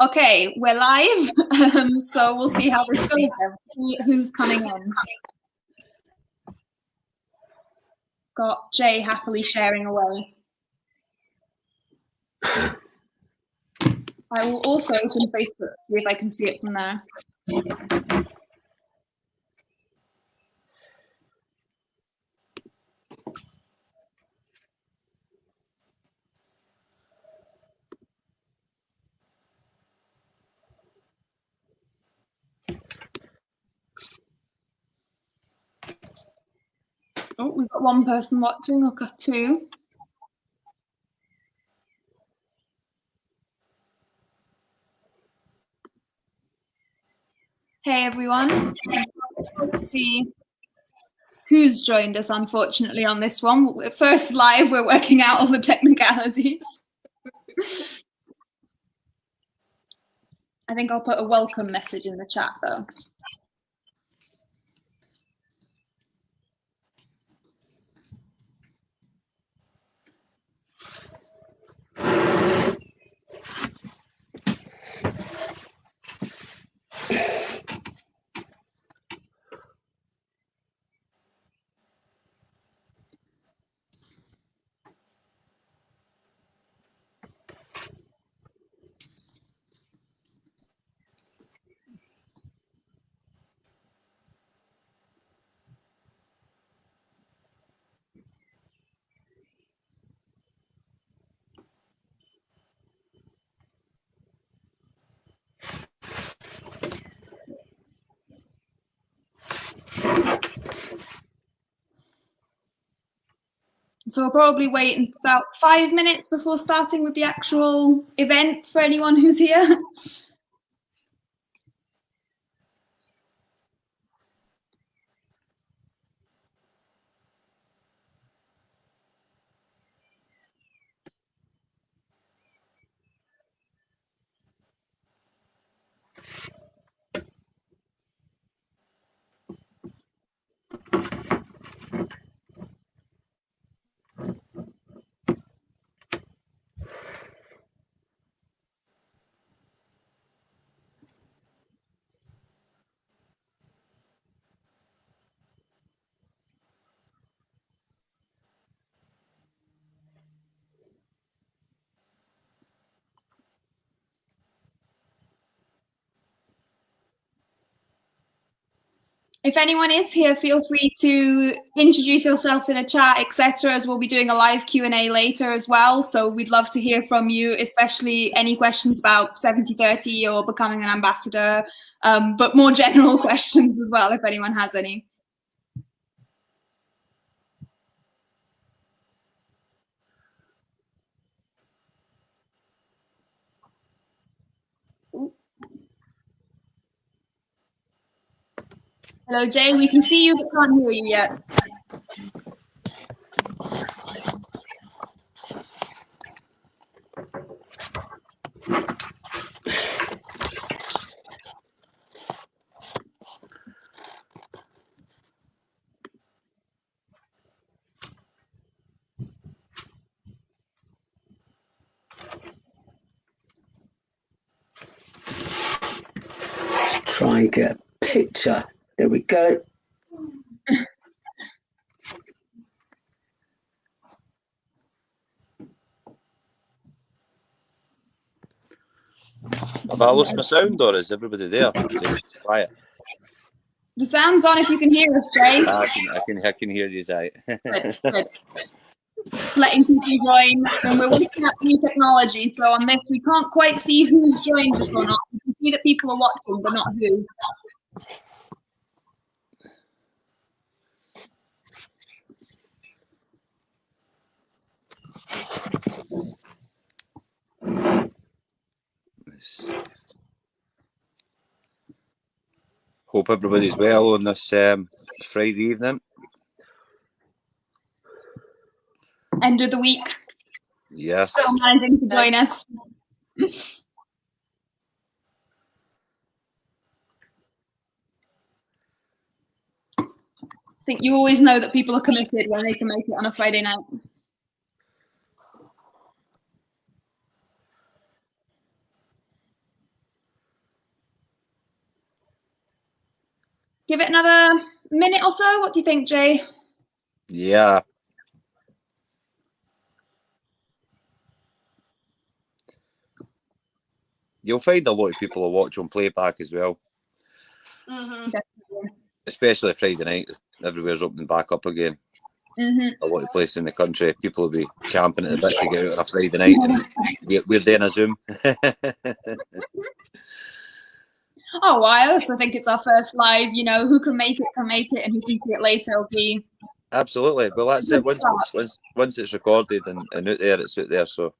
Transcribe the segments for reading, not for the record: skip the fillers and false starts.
Okay, we're live, so we'll see how this goes. Who's coming in? Got Jay happily sharing away. I will also open Facebook, see if I can see it from there. Oh, we've got one person watching, we've got two. Hey everyone, let's see who's joined us unfortunately on this one. First live, we're working out all the technicalities. I think I'll put a welcome message in the chat though. So we'll probably wait about 5 minutes before starting with the actual event for anyone who's here. If anyone is here, feel free to introduce yourself in a chat, etc., as we'll be doing a live Q&A later as well. So we'd love to hear from you, especially any questions about 70/30 or becoming an ambassador, but more general questions as well, if anyone has any. Hello, Jay. We can see you, but can't hear you yet. Try and get a picture. There we go. Have I lost my sound, or is everybody there? Just quiet. The sound's on if you can hear us, Jay. I can hear you, Zai. Good, good. Just letting people join, and we're working out new technology. So on this, we can't quite see who's joined us or not. We can see that people are watching, but not who. Hope everybody's well on this Friday evening. End of the week. Yes. Still managing to join us. I think you always know that people are committed when they can make it on a Friday night. give it another minute or so. What do you think, Jay? Yeah. You'll find a lot of people will watch on playback as well. Especially Friday night. Everywhere's opening back up again. A lot of places in the country, people will be champing at the bit to get out on a Friday night, and we're there on a Zoom. Oh, well, I also think it's our first live. You know, who can make it, and who can see it later will be. Absolutely. Well, that's it. Once it's recorded and out there, it's out there. So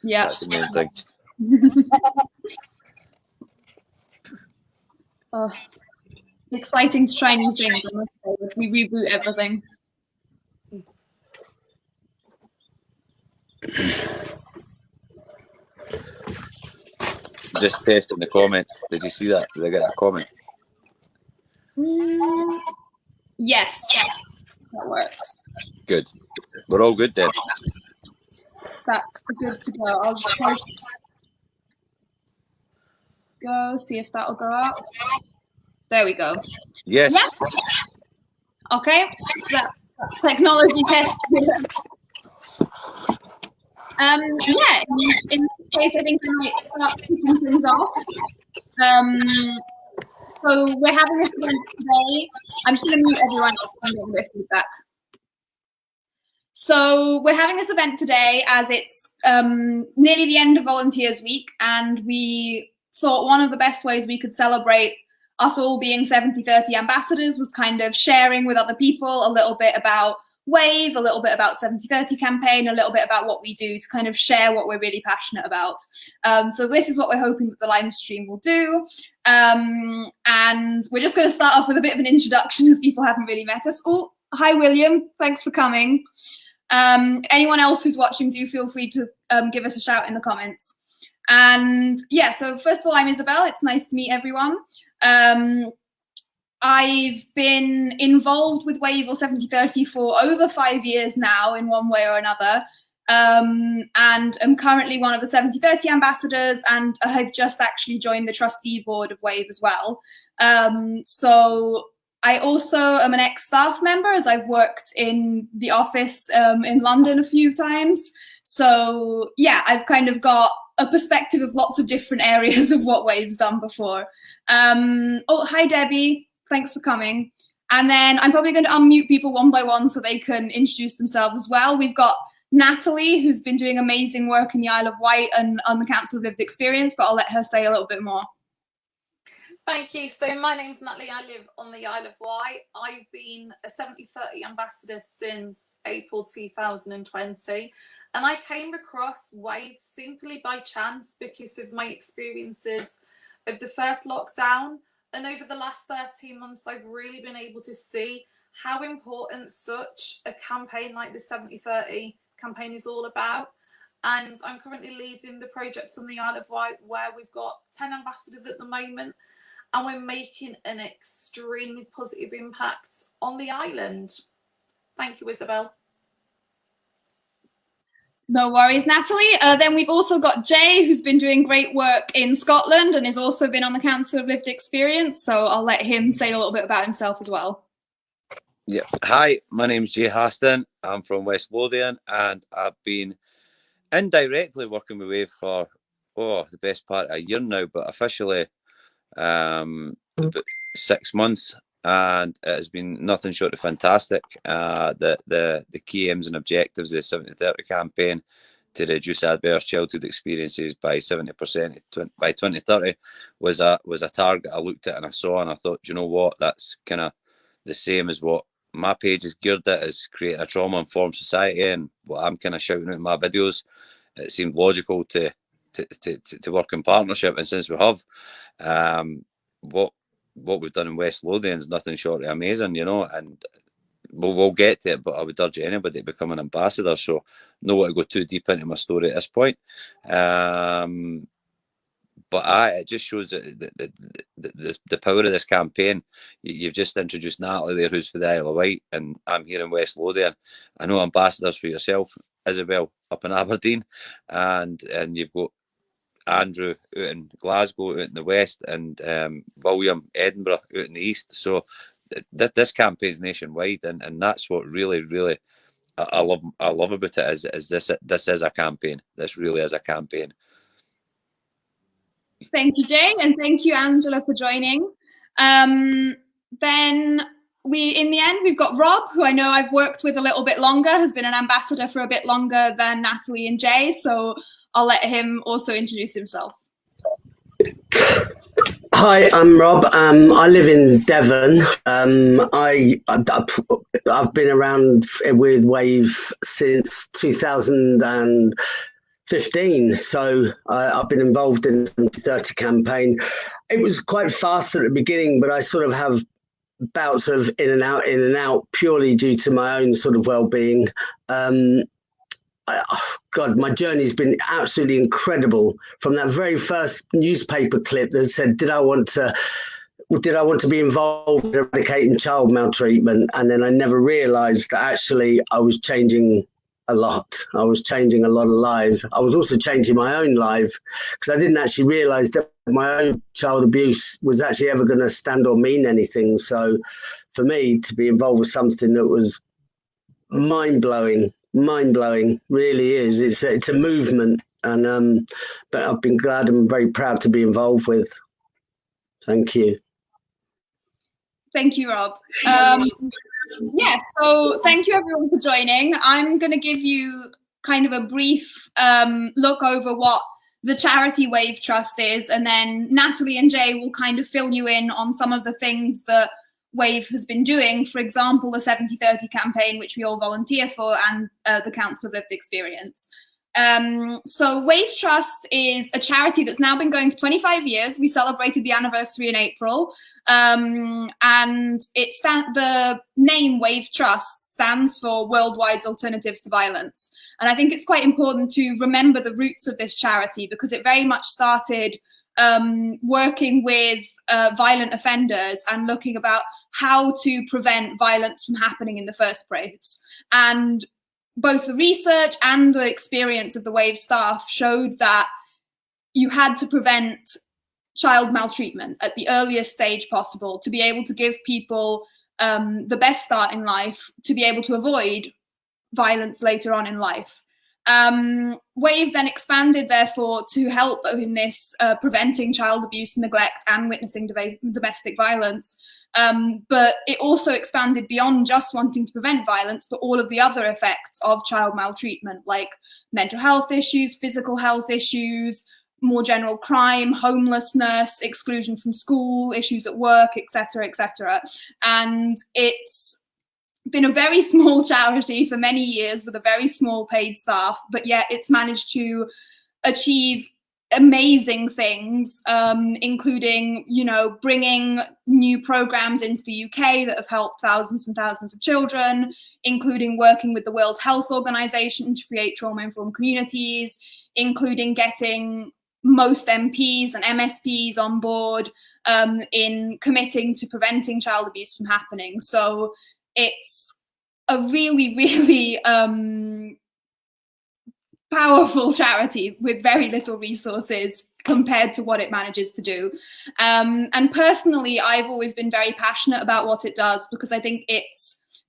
yeah, that's the main thing. Oh, exciting to try new things. I must say, as we reboot everything. Just testing the comments. Did you see that? Did I get a comment? Yes, that works. Good. We're all good then. That's good to go. I'll just try to go see if that'll go up. There we go. Yes. Yeah. Okay. That's technology test. Yeah. In this case, I think I might start kicking things off. So we're having this event today. I'm just going to mute everyone else and get a bit of feedback. So we're having this event today as it's nearly the end of Volunteers Week, and we thought one of the best ways we could celebrate us all being 70/30 ambassadors was kind of sharing with other people a little bit about Wave, a little bit about 70/30 campaign, a little bit about what we do to kind of share what we're really passionate about. So this is what we're hoping that the live stream will do. And we're just going to start off with a bit of an introduction as people haven't really met us. Oh, hi, William. Thanks for coming. Anyone else who's watching, do feel free to give us a shout in the comments. And yeah, so first of all, I'm Isabel. It's nice to meet everyone. I've been involved with Wave or 70/30 for over 5 years now in one way or another. And I'm currently one of the 70/30 ambassadors, and I've just actually joined the trustee board of Wave as well. So I also am an ex-staff member, as I've worked in the office in London a few times. So yeah, I've kind of got a perspective of lots of different areas of what Wave's done before. Oh, hi, Debbie. Thanks for coming. And then I'm probably going to unmute people one by one so they can introduce themselves as well. We've got Natalie, who's been doing amazing work in the Isle of Wight and on the Council of Lived Experience, but I'll let her say a little bit more. Thank you. So my name's Natalie. I live on the Isle of Wight. I've been a 70/30 ambassador since April 2020. And I came across Wave simply by chance because of my experiences of the first lockdown. And over the last 13 months, I've really been able to see how important such a campaign like the 70/30 campaign is all about. And I'm currently leading the project on the Isle of Wight, where we've got 10 ambassadors at the moment, and we're making an extremely positive impact on the island. Thank you, Isabel. No worries, Natalie. Then we've also got Jay, who's been doing great work in Scotland and has also been on the Council of Lived Experience. So I'll let him say a little bit about himself as well. Yeah. Hi, my name's Jay Haston. I'm from West Lothian, and I've been indirectly working with Wave for the best part of a year now, but officially about 6 months, and it has been nothing short of fantastic. The key aims and objectives of the 70/30 campaign to reduce adverse childhood experiences by 70% by 2030 was a target I looked at and I saw, and I thought, you know what, that's kind of the same as what my page is geared at, is creating a trauma-informed society, and what I'm kind of shouting out in my videos. It seemed logical to work in partnership, and since we have, what we've done in West Lothian is nothing short of amazing, you know, and we'll get to it, but I would urge anybody to become an ambassador. So I don't want to go too deep into my story at this point. But it just shows the power of this campaign. You've just introduced Natalie there, who's for the Isle of Wight, and I'm here in West Lothian. I know ambassadors for yourself, Isabel, up in Aberdeen, and you've got Andrew out in Glasgow, out in the west, and William Edinburgh out in the east. So this campaign's nationwide, and that's what really I love about it is this is a campaign. This really is a campaign. Thank you, Jay, and thank you, Angela, for joining. Then in the end, we've got Rob, who I know I've worked with a little bit longer, has been an ambassador for a bit longer than Natalie and Jay, so I'll let him also introduce himself. Hi, I'm Rob. I live in Devon. I've been around with Wave since 2015, so I've been involved in the 70/30 campaign. It was quite fast at the beginning, but I sort of have bouts of in and out purely due to my own sort of well-being. God, my journey's been absolutely incredible. From that very first newspaper clip that said, did I want to be involved in eradicating child maltreatment? And then I never realised that actually I was changing a lot. I was changing a lot of lives. I was also changing my own life, because I didn't actually realise that my own child abuse was actually ever going to stand or mean anything. So for me to be involved with something that was mind-blowing, really is. It's a movement, and but I've been glad and very proud to be involved with. Thank you. Thank you, Rob. Yes, so thank you everyone for joining. I'm going to give you kind of a brief look over what the charity Wave Trust is, and then Natalie and Jay will kind of fill you in on some of the things that Wave has been doing, for example, the 70/30 campaign, which we all volunteer for, and the Council of Lived Experience. So Wave Trust is a charity that's now been going for 25 years. We celebrated the anniversary in April, and the name Wave Trust stands for Worldwide Alternatives to Violence. And I think it's quite important to remember the roots of this charity, because it very much started working with violent offenders and looking about how to prevent violence from happening in the first place. And both the research and the experience of the Wave staff showed that you had to prevent child maltreatment at the earliest stage possible to be able to give people the best start in life, to be able to avoid violence later on in life. Wave then expanded, therefore, to help in this preventing child abuse, neglect, and witnessing domestic violence. But it also expanded beyond just wanting to prevent violence, but all of the other effects of child maltreatment, like mental health issues, physical health issues, more general crime, homelessness, exclusion from school, issues at work, etc., etc. And it's been a very small charity for many years with a very small paid staff, but yet it's managed to achieve amazing things, including, bringing new programs into the UK that have helped thousands and thousands of children, including working with the World Health Organization to create trauma-informed communities, including getting most MPs and MSPs on board in committing to preventing child abuse from happening. So it's a really, really powerful charity with very little resources compared to what it manages to do. And personally, I've always been very passionate about what it does, because I think it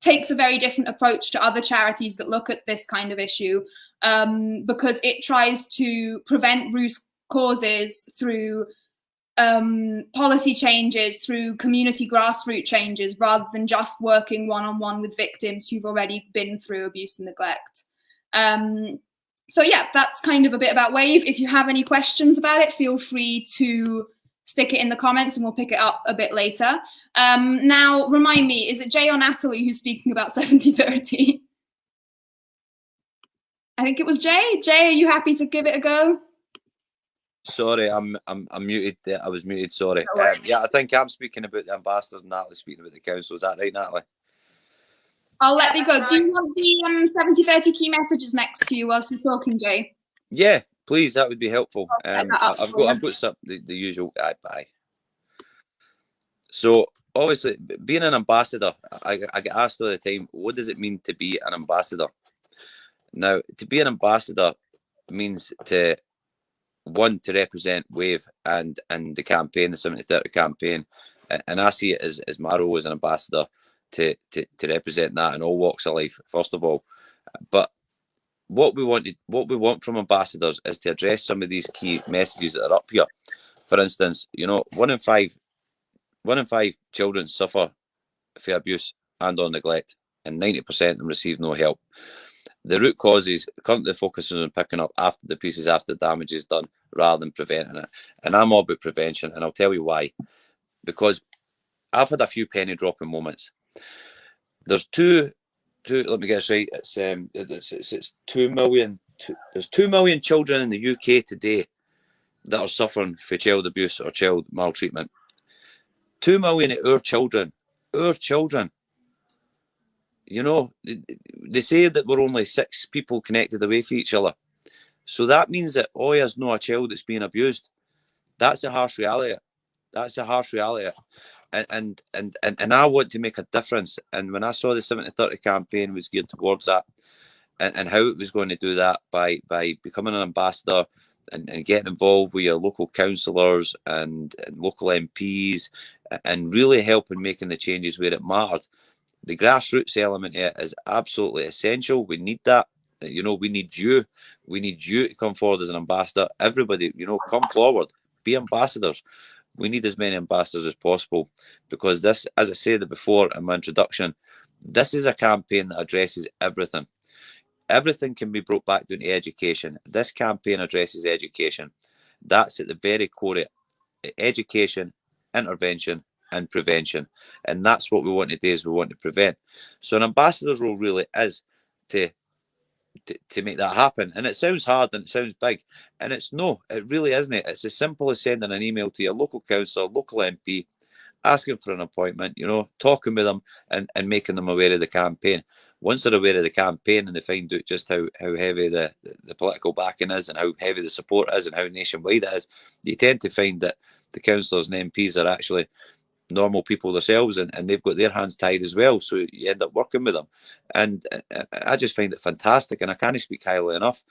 takes a very different approach to other charities that look at this kind of issue, because it tries to prevent root causes through policy changes, through community grassroots changes, rather than just working one-on-one with victims who've already been through abuse and neglect. So yeah, that's kind of a bit about Wave. If you have any questions about it, feel free to stick it in the comments and we'll pick it up a bit later. Now, remind me, is it Jay or Natalie who's speaking about 70/30? I think it was Jay. Jay, are you happy to give it a go? Sorry, I'm muted. I was muted. Sorry. Yeah, I think I'm speaking about the ambassadors and Natalie's speaking about the council. Is that right, Natalie? I'll let you go. Do you want the 70/30 key messages next to you whilst you're talking, Jay? Yeah, please. That would be helpful. I've got some the usual. Bye. So obviously, being an ambassador, I get asked all the time, what does it mean to be an ambassador? Now, to be an ambassador means to one, to represent Wave and the campaign, the 70-30 campaign, and I see it as my role as an ambassador to represent that in all walks of life, first of all. But what we want from ambassadors is to address some of these key messages that are up here. For instance, you know, one in five children suffer for abuse and or neglect, and 90% of them receive no help. The root causes currently focuses on picking up after the pieces, after the damage is done, rather than preventing it. And I'm all about prevention, and I'll tell you why. Because I've had a few penny dropping moments. There's two. Let me get this right. It's 2 million. There's 2 million children in the UK today that are suffering for child abuse or child maltreatment. 2 million of our children. You know, they say that we're only 6 people connected away from each other. So that means that there's not a child that's being abused. That's a harsh reality. And I want to make a difference. And when I saw the 70-30 campaign was geared towards that, and how it was going to do that by becoming an ambassador and getting involved with your local councillors and local MPs and really helping making the changes where it mattered. The grassroots element here is absolutely essential. We need that. You know, we need you. We need you to come forward as an ambassador. Everybody, you know, come forward. Be ambassadors. We need as many ambassadors as possible, because this, as I said before in my introduction, this is a campaign that addresses everything. Everything can be brought back down to education. This campaign addresses education. That's at the very core of it. Education, intervention, and prevention. And that's what we want to do, is we want to prevent. So an ambassador's role really is to make that happen. And it sounds hard and it sounds big. And it really isn't. It's as simple as sending an email to your local councillor, local MP, asking for an appointment, you know, talking with them and making them aware of the campaign. Once they're aware of the campaign and they find out just how heavy the political backing is and how heavy the support is and how nationwide it is, you tend to find that the councillors and MPs are actually normal people themselves, and they've got their hands tied as well, so you end up working with them. And I just find it fantastic, and I can't speak highly enough.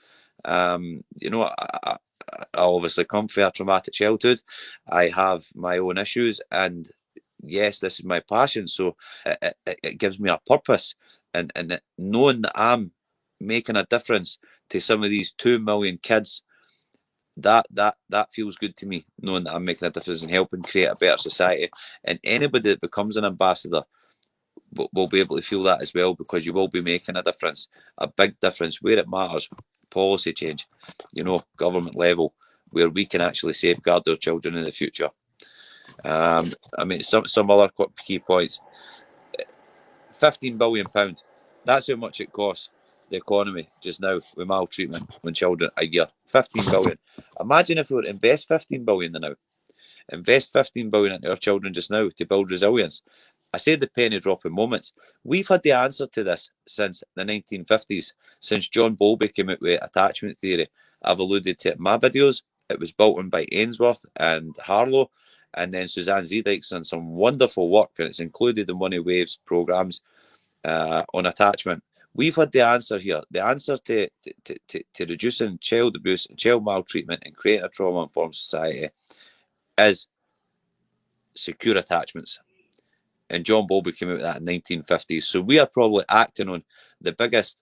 You know, I obviously come from a traumatic childhood. I have my own issues, and yes, this is my passion, so it gives me a purpose, and knowing that I'm making a difference to some of these 2 million kids, that feels good to me, knowing that I'm making a difference and helping create a better society. And anybody that becomes an ambassador will be able to feel that as well, because you will be making a difference, a big difference where it matters. Policy change, you know, government level, where we can actually safeguard our children in the future. I mean, some other key points. £15 billion. That's how much it costs the economy just now with maltreatment on children a year. 15 billion. Imagine if we were to invest 15 billion now. Invest 15 billion into our children just now to build resilience. I said the penny dropping moments. We've had the answer to this since the 1950s, since John Bowlby came out with attachment theory. I've alluded to it in my videos. It was built on by Ainsworth and Harlow, and then Suzanne Zeedyke's done some wonderful work, and it's included in one of Wave's programmes on attachment. We've had the answer here. The answer to reducing child abuse and child maltreatment and creating a trauma-informed society is secure attachments. And John Bowlby came out with that in the 1950s. So we are probably acting on the biggest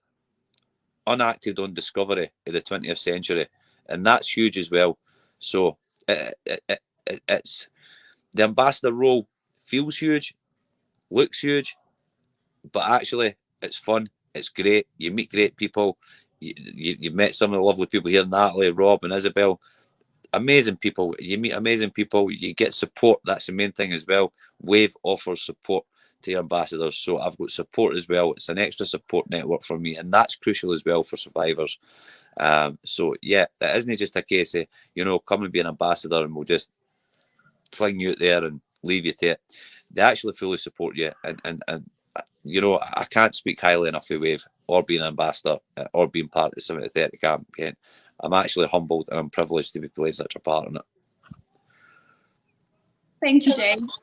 unacted on discovery of the 20th century. And that's huge as well. So it's the ambassador role feels huge, looks huge, but actually it's fun. It's great. You meet great people. You've met some of the lovely people here, Natalie, Rob and Isabel. Amazing people. You meet amazing people. You get support. That's the main thing as well. Wave offers support to your ambassadors. So I've got support as well. It's an extra support network for me. And that's crucial as well for survivors. So yeah, it isn't just a case of, you know, come and be an ambassador and we'll just fling you out there and leave you to it. They actually fully support you. And you know, I can't speak highly enough of Wave or being an ambassador or being part of the 70-30 campaign. I'm actually humbled and I'm privileged to be playing such a part in it. Thank you, James.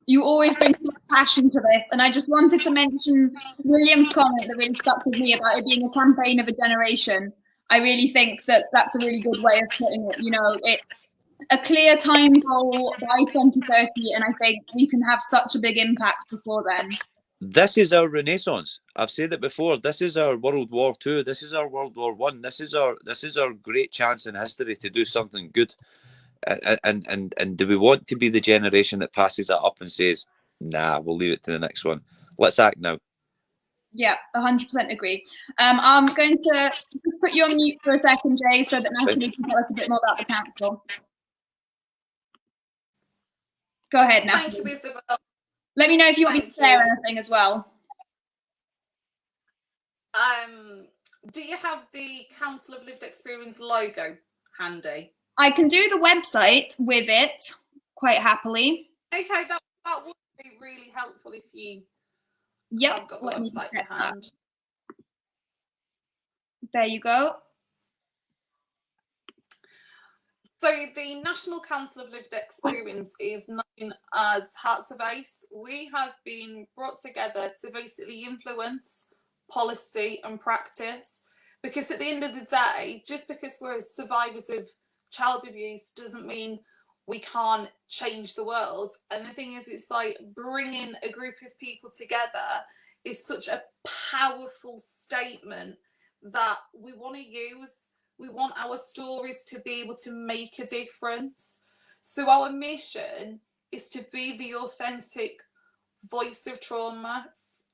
You always bring so much passion to this, and I just wanted to mention William's comment that really stuck with me about it being a campaign of a generation. I really think that that's a really good way of putting it. You know, it's a clear time goal by 2030, and I think we can have such a big impact before then. This is our renaissance. I've said it before. This is our World War II. This is our World War One. This is our great chance in history to do something good. And do we want to be the generation that passes that up and says, "Nah, we'll leave it to the next one. Let's act now." Yeah, 100% agree. I'm going to just put you on mute for a second, Jay, so that Natalie can tell us a bit more about the council. Go ahead, Natalie. Thank you, Isabel. Let me know if you want me to share anything as well. Do you have the Council of Lived Experience logo handy? I can do the website with it quite happily. Okay, that would be really helpful if you have got the website to hand. There you go. So the National Council of Lived Experience is known as Hearts of ACE. We have been brought together to basically influence policy and practice, because at the end of the day, just because we're survivors of child abuse doesn't mean we can't change the world. And the thing is, it's like bringing a group of people together is such a powerful statement that we want to use. We want our stories to be able to make a difference. So our mission is to be the authentic voice of trauma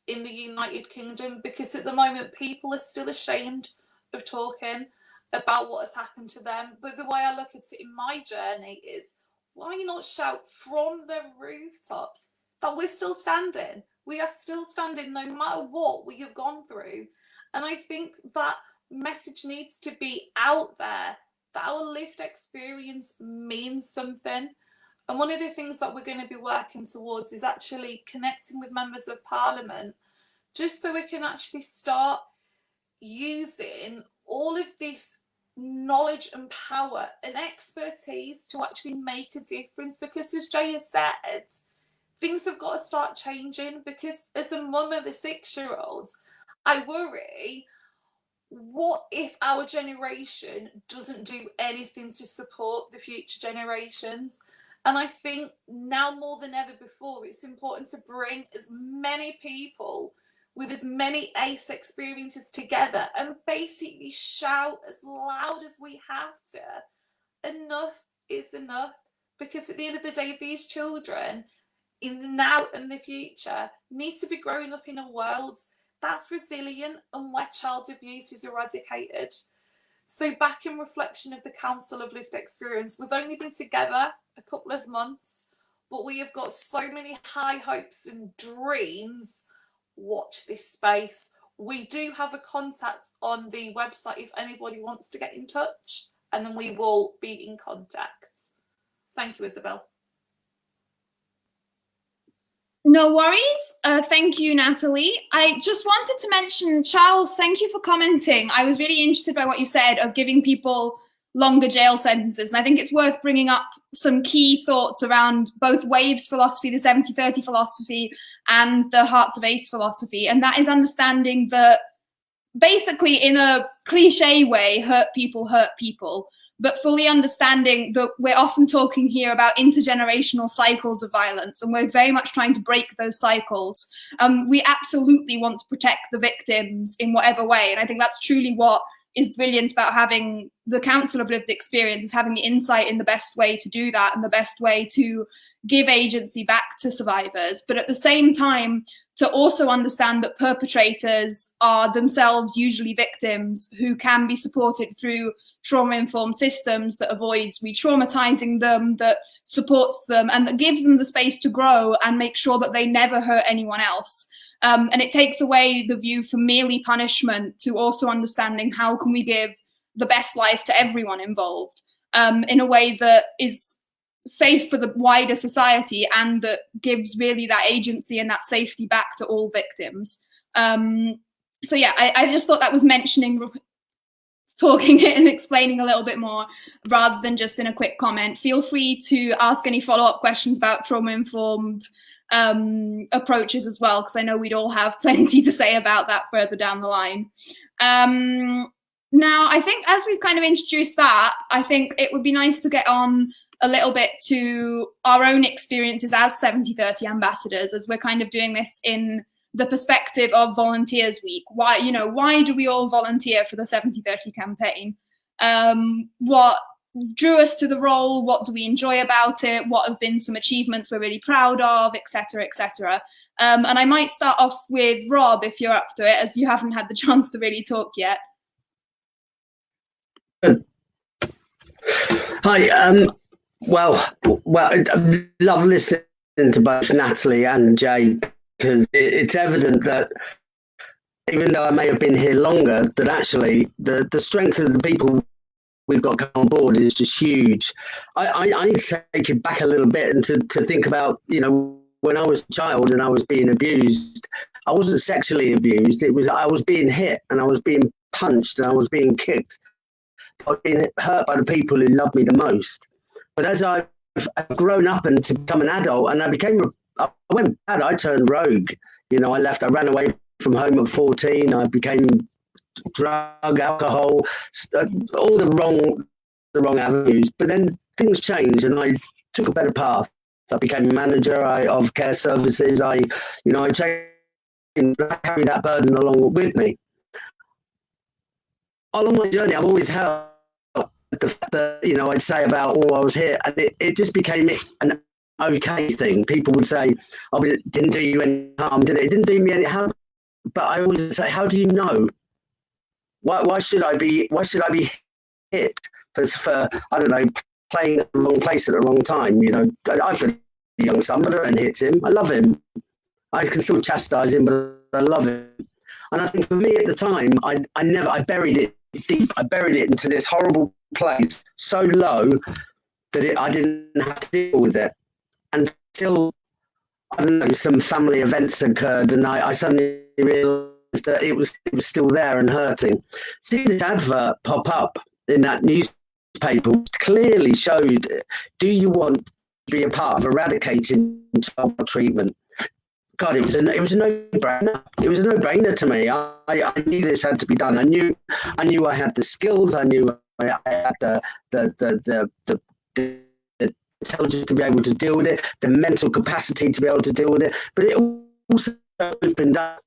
in the United Kingdom, because at the moment people are still ashamed of talking about what has happened to them. But the way I look at it in my journey is, why not shout from the rooftops that we're still standing? We are still standing no matter what we have gone through. And I think that message needs to be out there, that our lived experience means something. And one of the things that we're going to be working towards is actually connecting with members of Parliament, just so we can actually start using all of this knowledge and power and expertise to actually make a difference. Because as Jay has said, things have got to start changing. Because as a mum of a 6-year-old, I worry, what if our generation doesn't do anything to support the future generations? And I think now more than ever before, it's important to bring as many people with as many ACE experiences together and basically shout as loud as we have to, enough is enough. Because at the end of the day, these children in the now and the future need to be growing up in a world that's resilient and where child abuse is eradicated. So back in reflection of the Council of Lived Experience, we've only been together a couple of months, but we have got so many high hopes and dreams. Watch this space. We do have a contact on the website if anybody wants to get in touch, and then we will be in contact. Thank you, Isabel. No worries. Thank you, Natalie. I just wanted to mention, Charles, thank you for commenting. I was really interested by what you said of giving people longer jail sentences. And I think it's worth bringing up some key thoughts around both Waves philosophy, the 70-30 philosophy, and the Hearts of ACE philosophy. And that is understanding that basically, in a cliche way, hurt people, but fully understanding that we're often talking here about intergenerational cycles of violence, and we're very much trying to break those cycles. We absolutely want to protect the victims in whatever way, and I think that's truly what is brilliant about having the Council of Lived Experience, is having the insight in the best way to do that and the best way to give agency back to survivors, but at the same time to also understand that perpetrators are themselves usually victims who can be supported through trauma-informed systems that avoids re-traumatizing them, that supports them, and that gives them the space to grow and make sure that they never hurt anyone else. And it takes away the view from merely punishment to also understanding how can we give the best life to everyone involved in a way that is safe for the wider society and that gives really that agency and that safety back to all victims. So yeah, I just thought that was talking it and explaining a little bit more rather than just in a quick comment. Feel free to ask any follow-up questions about trauma-informed approaches as well, because I know we'd all have plenty to say about that further down the line. Now, I think as we've kind of introduced that, I think it would be nice to get on a little bit to our own experiences as 70/30 ambassadors, as we're kind of doing this in the perspective of Volunteers Week. Why do we all volunteer for the 70/30 campaign? What drew us to the role? What do we enjoy about it? What have been some achievements we're really proud of, etc., etc. And I might start off with Rob, if you're up to it, as you haven't had the chance to really talk yet. Hi. Well, I love listening to both Natalie and Jay, because it's evident that even though I may have been here longer, that actually the strength of the people we've got come on board is just huge. I need to take it back a little bit and to think about, when I was a child and I was being abused. I wasn't sexually abused. I was being hit and I was being punched and I was being kicked. I was being hurt by the people who loved me the most. But as I've grown up and to become an adult, and I went bad. I turned rogue. I ran away from home at 14. I became drug, alcohol, all the wrong avenues. But then things changed, and I took a better path. I became a manager of care services. I carry that burden along with me. Along my journey, I've always held the fact that, I'd say about, I was here, and it just became an okay thing. People would say, it didn't do you any harm, did it? It didn't do me any harm. But I always say, how do you know? Why should I be hit for I don't know, playing at the wrong place at the wrong time? I've got a young son, but I don't hit him. I love him. I can still chastise him, but I love him. And I think for me at the time, I buried it deep. I buried it into this horrible place, so low that I didn't have to deal with it until, I don't know, some family events occurred, and I suddenly realised that it was still there and hurting. Seeing this advert pop up in that newspaper clearly showed, do you want to be a part of eradicating child treatment? God, it was a no-brainer. It was a no-brainer to me. I knew this had to be done. I knew I had the skills. I knew I had the intelligence to be able to deal with it, the mental capacity to be able to deal with it. But it also opened up.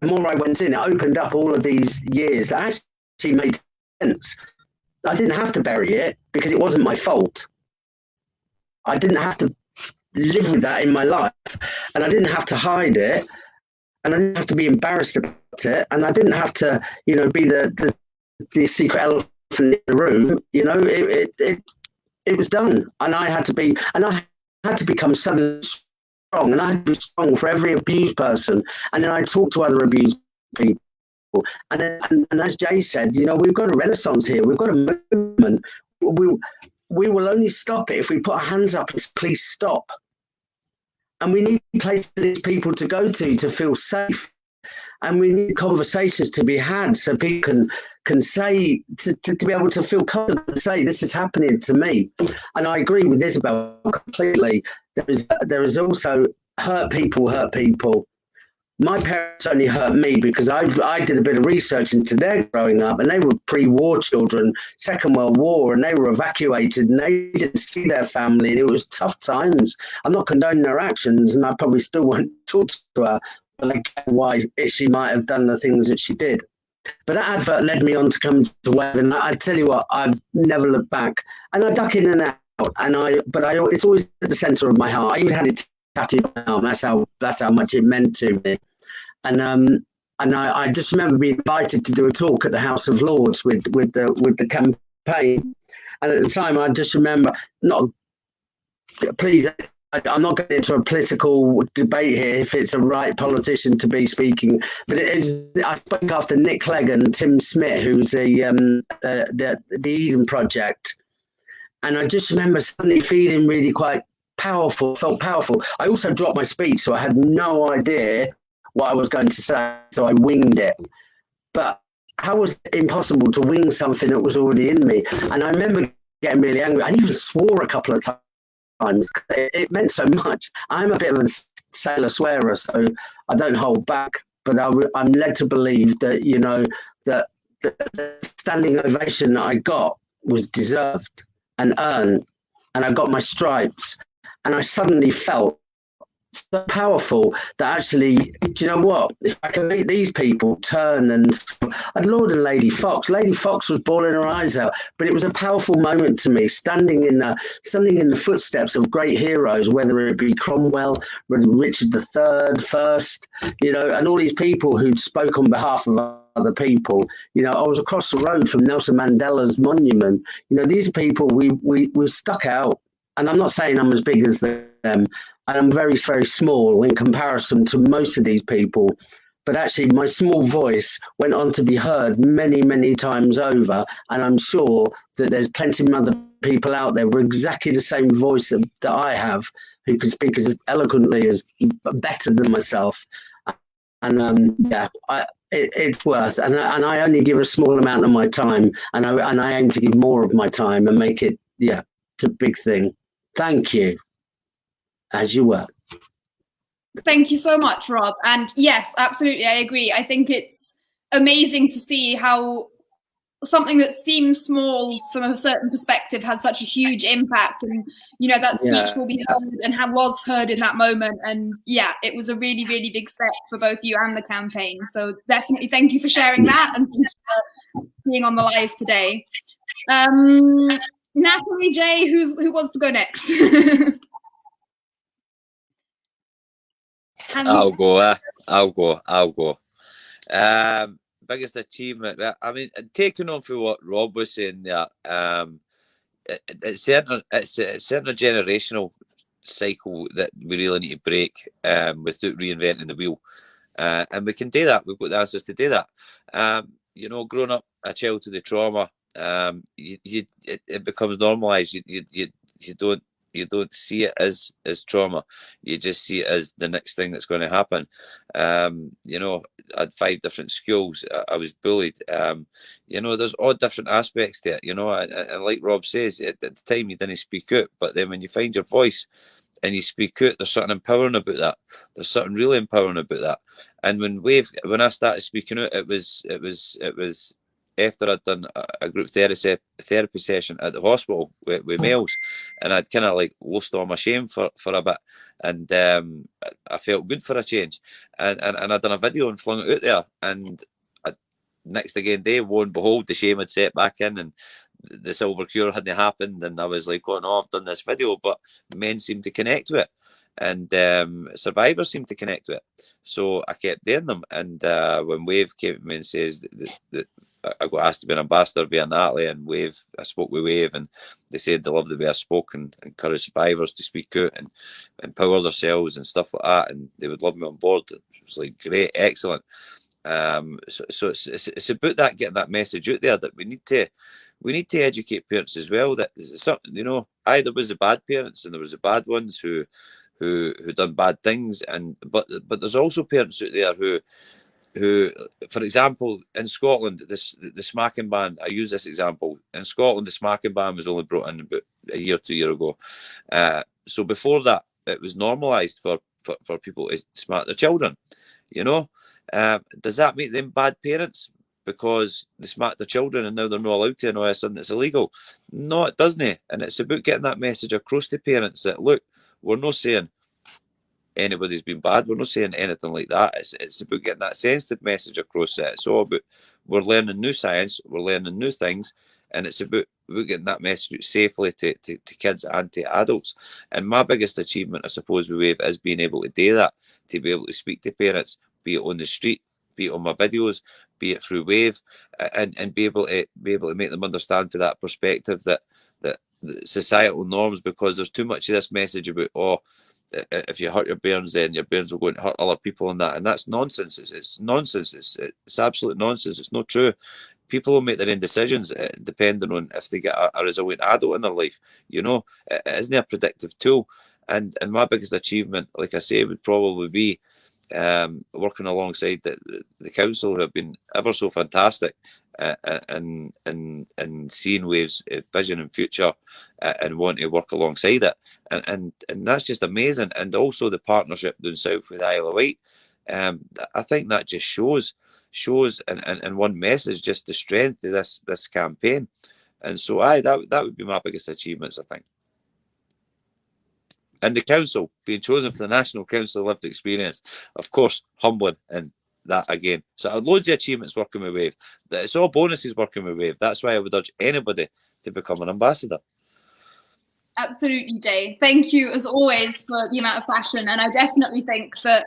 The more I went in, it opened up all of these years that actually made sense. I didn't have to bury it because it wasn't my fault. I didn't have to live with that in my life, and I didn't have to hide it, and I didn't have to be embarrassed about it, and I didn't have to, be the secret elephant in the room. It was done, and I had to become suddenly strong, and I had to be strong for every abused person, and then I talked to other abused people, and as Jay said, we've got a renaissance here. We've got a movement. We will only stop it if we put our hands up and say, please stop. And we need places for these people to go to feel safe. And we need conversations to be had so people can say, to be able to feel comfortable to say, this is happening to me. And I agree with Isabel completely. There is also hurt people. My parents only hurt me because I did a bit of research into their growing up, and they were pre-war children, Second World War, and they were evacuated, and they didn't see their family, and it was tough times. I'm not condoning their actions, and I probably still won't talk to her, but I get why she might have done the things that she did. But that advert led me on to come to web, and I tell you what, I've never looked back, and I duck in and out, but it's always at the centre of my heart. I even had it tattooed on. That's how much it meant to me. And I just remember being invited to do a talk at the House of Lords with the campaign. And at the time, I just remember, I'm not getting into a political debate here if it's a right politician to be speaking, but I spoke after Nick Clegg and Tim Smith, who's the Eden Project. And I just remember suddenly feeling really quite powerful, felt powerful. I also dropped my speech, so I had no idea what I was going to say, so I winged it. But how was it impossible to wing something that was already in me? And I remember getting really angry. I even swore a couple of times. It meant so much. I'm a bit of a sailor swearer, so I don't hold back. But I'm led to believe that, that the standing ovation that I got was deserved and earned, and I got my stripes, and I suddenly felt so powerful that actually, do you know what? If I can make these people turn and Lord and Lady Fox was bawling her eyes out, but it was a powerful moment to me, standing in the footsteps of great heroes, whether it be Cromwell, Richard III, first, and all these people who'd spoke on behalf of other people. I was across the road from Nelson Mandela's monument. These people we stuck out, and I'm not saying I'm as big as them. I'm very, very small in comparison to most of these people. But actually, my small voice went on to be heard many, many times over. And I'm sure that there's plenty of other people out there with exactly the same voice that I have, who can speak as eloquently as better than myself. And it's worth. And I only give a small amount of my time, and I aim to give more of my time and make it, it's a big thing. Thank you. As you were. Thank you so much, Rob. And yes, absolutely, I agree. I think it's amazing to see how something that seems small from a certain perspective has such a huge impact. And, that speech will be heard and was heard in that moment. And it was a really, really big step for both you and the campaign. So definitely thank you for sharing that and thank you for being on the live today. Natalie J, who wants to go next? I'll go. Biggest achievement. I mean, taking on for what Rob was saying there, it's certainly a generational cycle that we really need to break without reinventing the wheel. And we can do that. We've got the answers to do that. Growing up a child to the trauma, it becomes normalised. You don't see it as trauma. You just see it as the next thing that's going to happen. I had 5 different schools. I was bullied. There's all different aspects to it, and like Rob says, at the time you didn't speak out, but then when you find your voice and you speak out, there's something empowering about that. There's something really empowering about that. And when I started speaking out, it was after I'd done a group therapy session at the hospital with males, and I'd kind of lost all my shame for a bit, and I felt good for a change, and I'd done a video and flung it out there, and next day, lo and behold, the shame had set back in, and the silver cure hadn't happened, and I was like, oh no, I've done this video, but men seem to connect with it, and survivors seem to connect with it, so I kept doing them, and when Wave came to me and says that I got asked to be an ambassador via Natalie and Wave, I spoke with Wave, and they said they loved the way I spoke and encouraged survivors to speak out and empower themselves and stuff like that, and they would love me on board. It was like, great, excellent. So it's about that, getting that message out there that we need to educate parents as well. That something, there was the bad parents and there was the bad ones who done bad things, but there's also parents out there who, for example, in Scotland, the smacking ban, I use this example, in Scotland, the smacking ban was only brought in about a year, 2 years ago. So before that, it was normalised for people to smack their children, Does that make them bad parents because they smack their children and now they're not allowed to, and all of a sudden it's illegal? No, it doesn't. And it's about getting that message across to parents that, look, we're not saying anybody's been bad. We're not saying anything like that. It's about getting that sensitive message across. It's all about, we're learning new science, we're learning new things, and it's about getting that message safely to kids and to adults. And my biggest achievement, I suppose, with Wave is being able to do that, to be able to speak to parents, be it on the street, be it on my videos, be it through Wave, and be able to make them understand to that perspective that societal norms, because there's too much of this message about, if you hurt your bairns, then your bairns will go and hurt other people, and that's nonsense. It's nonsense. It's absolute nonsense. It's not true. People will make their own decisions depending on if they get a resilient adult in their life. It isn't a predictive tool. And my biggest achievement, like I say, would probably be working alongside the council, who have been ever so fantastic, and seeing Wave's vision and future, and want to work alongside it, and that's just amazing. And also the partnership down south with Isle of Wight, I think that just shows in one message just the strength of this campaign. And so that would be my biggest achievements, I think. And the council, being chosen for the National Council of Lived Experience, of course, humbling and that again. So I had loads of achievements working with Wave. It's all bonuses working with Wave. That's why I would urge anybody to become an ambassador. Absolutely, Jay. Thank you, as always, for the amount of passion. And I definitely think that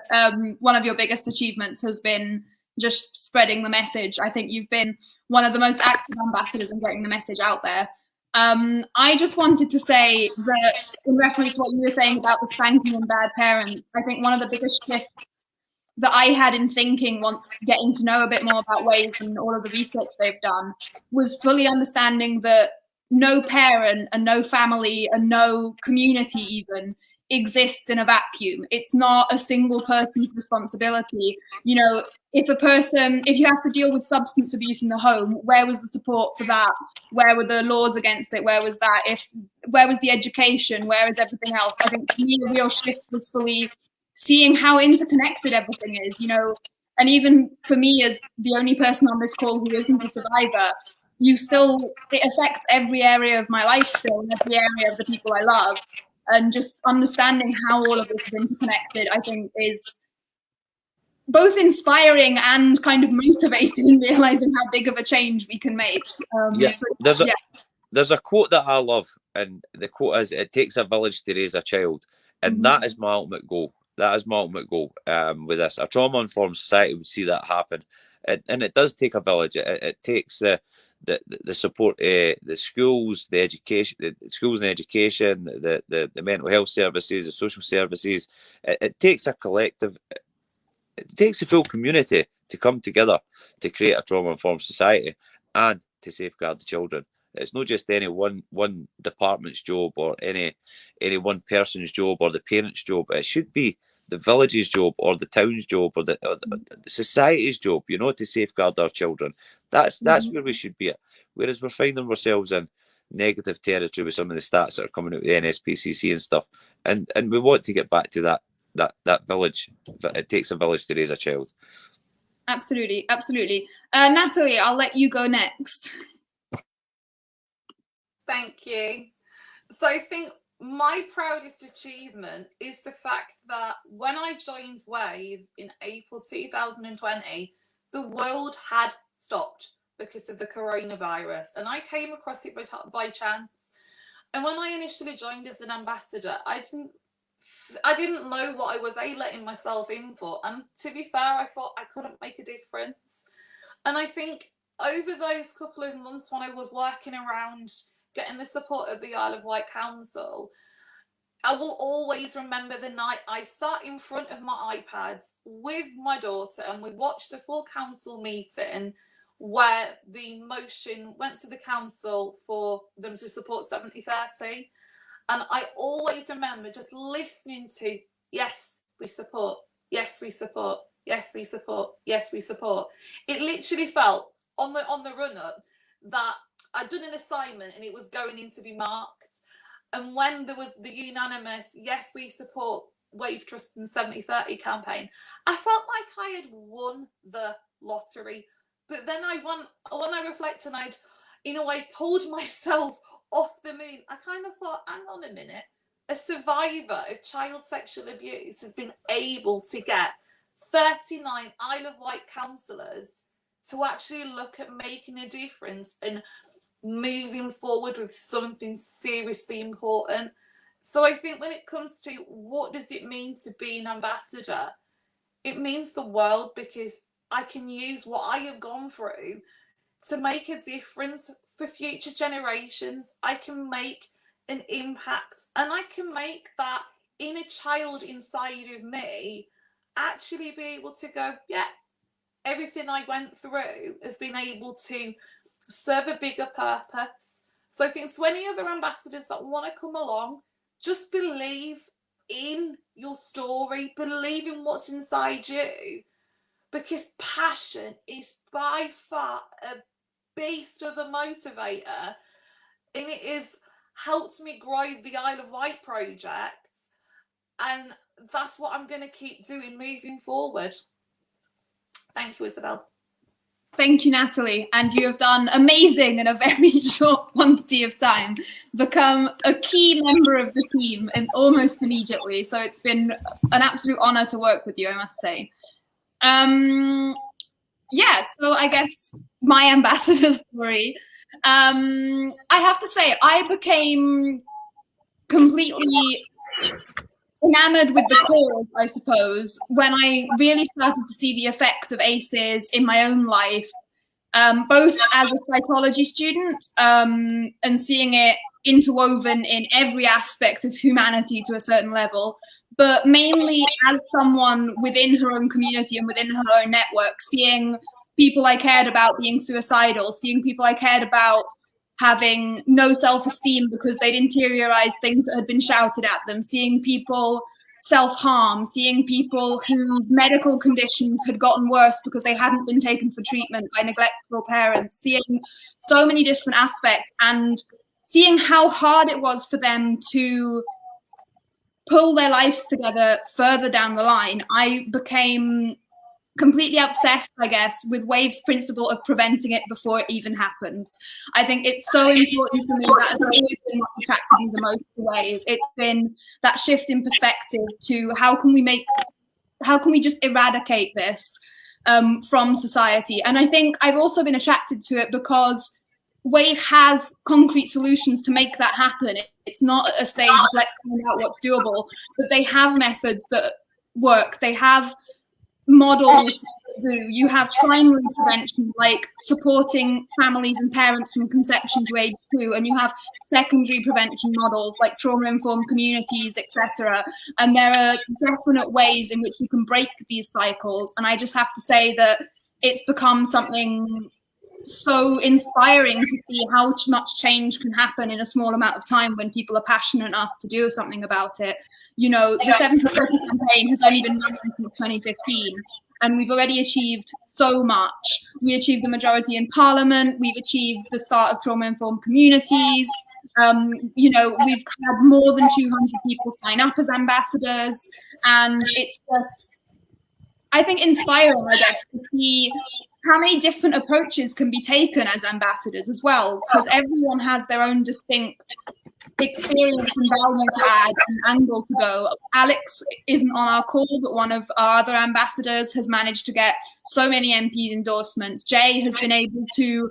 one of your biggest achievements has been just spreading the message. I think you've been one of the most active ambassadors in getting the message out there. I just wanted to say that in reference to what you were saying about the spanking and bad parents, I think one of the biggest shifts that I had in thinking once getting to know a bit more about Wave and all of the research they've done was fully understanding that no parent and no family and no community even exists in a vacuum. It's not a single person's responsibility. You know, if you have to deal with substance abuse in the home, where was the support for that? Where were the laws against it? Where was that? Where was the education? Where is everything else? I think for me, the real shift was fully seeing how interconnected everything is, you know, and even for me as the only person on this call who isn't a survivor, it affects every area of my life still, and every area of the people I love. And just understanding how all of this is interconnected, I think, is both inspiring and kind of motivating in realizing how big of a change we can make. There's a quote that I love, and the quote is, "It takes a village to raise a child," and that is my ultimate goal. That is my ultimate goal with this. A trauma-informed society would see that happen, and it does take a village. It takes the support, the schools, the education, the schools and education, the mental health services, the social services. It takes a collective. It takes a full community to come together to create a trauma-informed society and to safeguard the children. It's not just any one department's job or any one person's job or the parent's job. It should be the village's job or the town's job or the society's job, you know, to safeguard our children. That's where we should be at. Whereas we're finding ourselves in negative territory with some of the stats that are coming out of the NSPCC and stuff. And we want to get back to that village. It takes a village to raise a child. Absolutely. Natalie, I'll let you go next. Thank you. So I think my proudest achievement is the fact that when I joined Wave in April 2020, the world had stopped because of the coronavirus, and I came across it by chance. And when I initially joined as an ambassador, I didn't know what I was letting myself in for, and to be fair, I thought I couldn't make a difference. And I think over those couple of months when I was working around getting the support of the Isle of Wight Council, I will always remember the night I sat in front of my iPads with my daughter and we watched the full council meeting where the motion went to the council for them to support 70/30. And I always remember just listening to, yes, we support, yes, we support, yes, we support, yes, we support. It literally felt on the run-up that I'd done an assignment and it was going in to be marked. And when there was the unanimous, yes, we support Wave Trust and 70/30 campaign, I felt like I had won the lottery. But then when I reflect and I'd, in a way, pulled myself off the moon, I kind of thought, hang on a minute, a survivor of child sexual abuse has been able to get 39 Isle of Wight councillors to actually look at making a difference and moving forward with something seriously important. So I think when it comes to what does it mean to be an ambassador, it means the world, because I can use what I have gone through to make a difference for future generations. I can make an impact, and I can make that inner child inside of me actually be able to go, yeah, everything I went through has been able to serve a bigger purpose. So I think to any other ambassadors that want to come along, just believe in your story, believe in what's inside you, because passion is by far a beast of a motivator, and it has helped me grow the Isle of Wight project. And that's what I'm going to keep doing moving forward. Thank you, Isabel. Thank you, Natalie. And you have done amazing in a very short quantity of time, become a key member of the team and almost immediately. So it's been an absolute honor to work with you, I must say. Yeah, so I guess my ambassador story. I have to say, I became completely enamored with the cause, I suppose, when I really started to see the effect of ACEs in my own life, both as a psychology student and seeing it interwoven in every aspect of humanity to a certain level, but mainly as someone within her own community and within her own network, seeing people I cared about being suicidal, seeing people I cared about having no self-esteem because they'd interiorized things that had been shouted at them, seeing people self-harm, seeing people whose medical conditions had gotten worse because they hadn't been taken for treatment by neglectful parents, seeing so many different aspects and seeing how hard it was for them to pull their lives together further down the line. I became completely obsessed, I guess, with WAVE's principle of preventing it before it even happens. I think it's so important to me. That has always been what attracted me the most to WAVE. It's been that shift in perspective to how can we just eradicate this from society. And I think I've also been attracted to it because WAVE has concrete solutions to make that happen. It's not at a stage of let's find out what's doable, but they have methods that work. They have models to do. You have primary prevention, like supporting families and parents from conception to age 2, and you have secondary prevention models like trauma-informed communities, etc. And there are definite ways in which we can break these cycles. And I just have to say that it's become something so inspiring to see how much change can happen in a small amount of time when people are passionate enough to do something about it. You know, the 70/30 campaign has only been running since 2015, and we've already achieved so much. We achieved the majority in Parliament. We've achieved the start of trauma-informed communities. You know, we've had more than 200 people sign up as ambassadors, and it's just, I think, inspiring, I guess, to see how many different approaches can be taken as ambassadors as well, because everyone has their own distinct experience and value to add and angle to go. Alex isn't on our call, but one of our other ambassadors has managed to get so many MP endorsements. Jay has been able to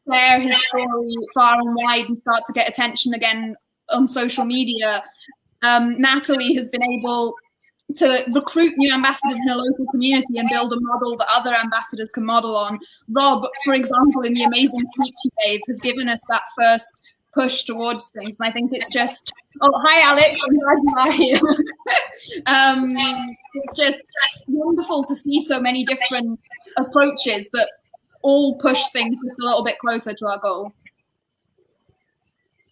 share his story far and wide and start to get attention again on social media. Natalie has been able to recruit new ambassadors in the local community and build a model that other ambassadors can model on. Rob, for example, in the amazing speech he gave, has given us that first push towards things. And I think it's just, oh, hi, Alex, I'm glad you are here. It's just wonderful to see so many different approaches that all push things just a little bit closer to our goal.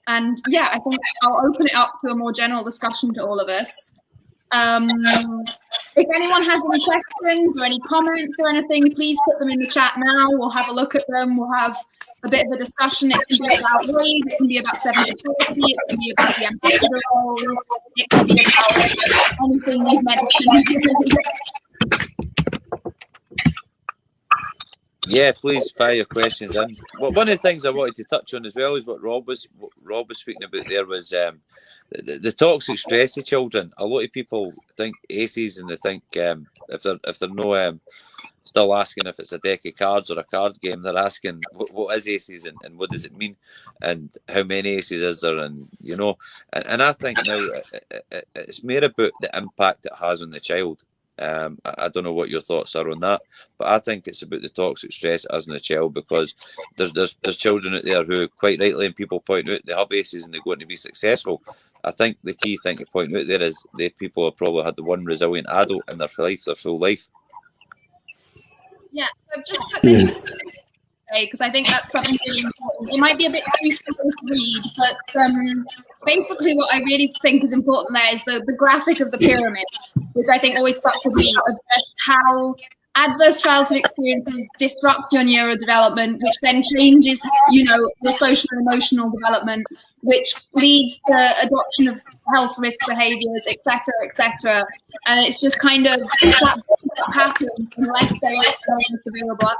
And yeah, I think I'll open it up to a more general discussion to all of us. If anyone has any questions or any comments or anything, please put them in the chat now. We'll have a look at them. We'll have a bit of a discussion. It can be about WAVE, it can be about 70/30, it can be about the ambassador role, it can be about anything you've mentioned. Yeah, please fire your questions in. Well, one of the things I wanted to touch on as well is what Rob was speaking about there was the toxic stress of children. A lot of people think ACEs, and they think if they're no still asking if it's a deck of cards or a card game, they're asking what is ACEs and what does it mean and how many ACEs is there, and you know, and I think now it's more about the impact it has on the child. I don't know what your thoughts are on that, but I think it's about the toxic stress it has on the child, because there's children out there who, quite rightly, and people point out, they have ACEs and they're going to be successful. I think the key thing to point out there is the people have probably had the one resilient adult in their life, their full life. Yeah, so I've just put this because I think that's something really important. It might be a bit too simple to read, but basically what I really think is important there is the graphic of the pyramid, which I think always stuck with me, of just how adverse childhood experiences disrupt your neurodevelopment, which then changes, you know, your social and emotional development, which leads to adoption of health risk behaviours, etc. And it's just kind of that happens unless there is guidance available.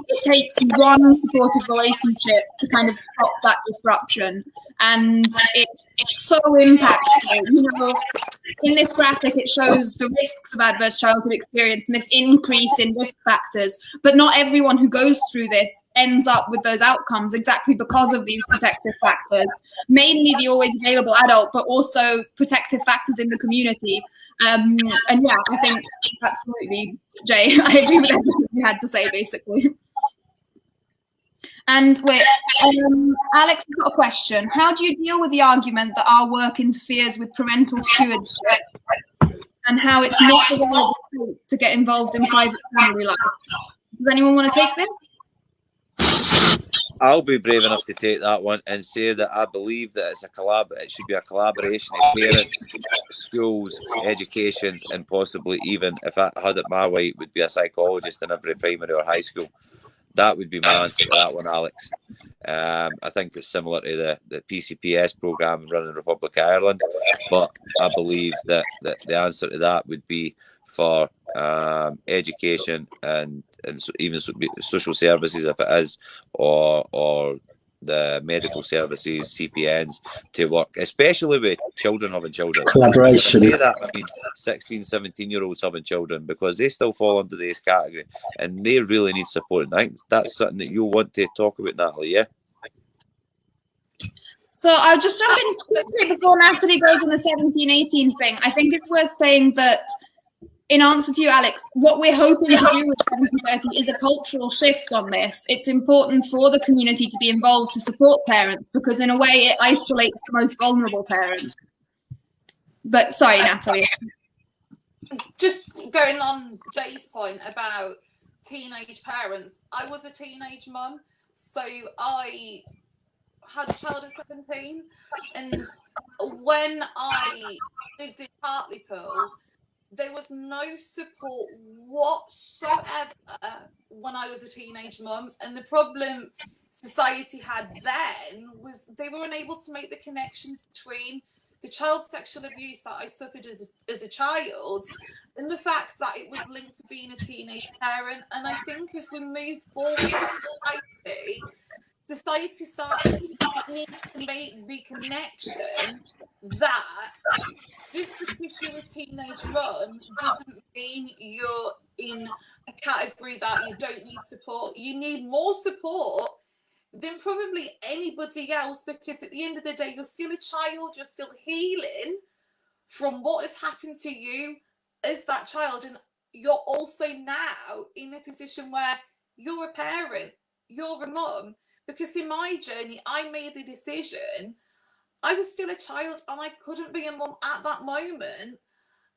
It takes one supportive relationship to kind of stop that disruption, and it's so impactful. You know, in this graphic, it shows the risks of adverse childhood experience and this increase in risk factors, but not everyone who goes through this ends up with those outcomes exactly because of these protective factors, mainly the always available adult, but also protective factors in the community. And yeah, I think absolutely, Jay, I agree with everything you had to say, basically. And wait, Alex, I've got a question. How do you deal with the argument that our work interferes with parental stewardship and how it's not the role of to get involved in private family life? Does anyone want to take this? I'll be brave enough to take that one and say that I believe that it should be a collaboration of parents, schools, educations, and possibly even, if I had it my way, it would be a psychologist in every primary or high school. That would be my answer to that one, Alex. I think it's similar to the PCPS programme running the Republic of Ireland, but I believe that the answer to that would be for education and even social services, if it is, or the medical services, CPNs, to work, especially with children having children. Collaboration. I say that, I mean, 16, 17-year-olds having children, because they still fall under this category and they really need support. And I think that's something that you'll want to talk about, Natalie, yeah? So I'll just jump in quickly before Natalie goes on the 17-18 thing. I think it's worth saying that, in answer to you, Alex, what we're hoping to do with 7030 is a cultural shift on this. It's important for the community to be involved to support parents, because in a way it isolates the most vulnerable parents. But sorry, Natalie. Just going on Jay's point about teenage parents, I was a teenage mum, so I had a child at 17, and when I lived in Hartlepool, there was no support whatsoever when I was a teenage mum. And the problem society had then was they were unable to make the connections between the child sexual abuse that I suffered as a child and the fact that it was linked to being a teenage parent. And I think as we move forward in society needs to make the connection that just because you're a teenage mum doesn't mean you're in a category that you don't need support. You need more support than probably anybody else, because at the end of the day, you're still a child, you're still healing from what has happened to you as that child. And you're also now in a position where you're a parent, you're a mum. Because in my journey, I made the decision, I was still a child and I couldn't be a mum at that moment.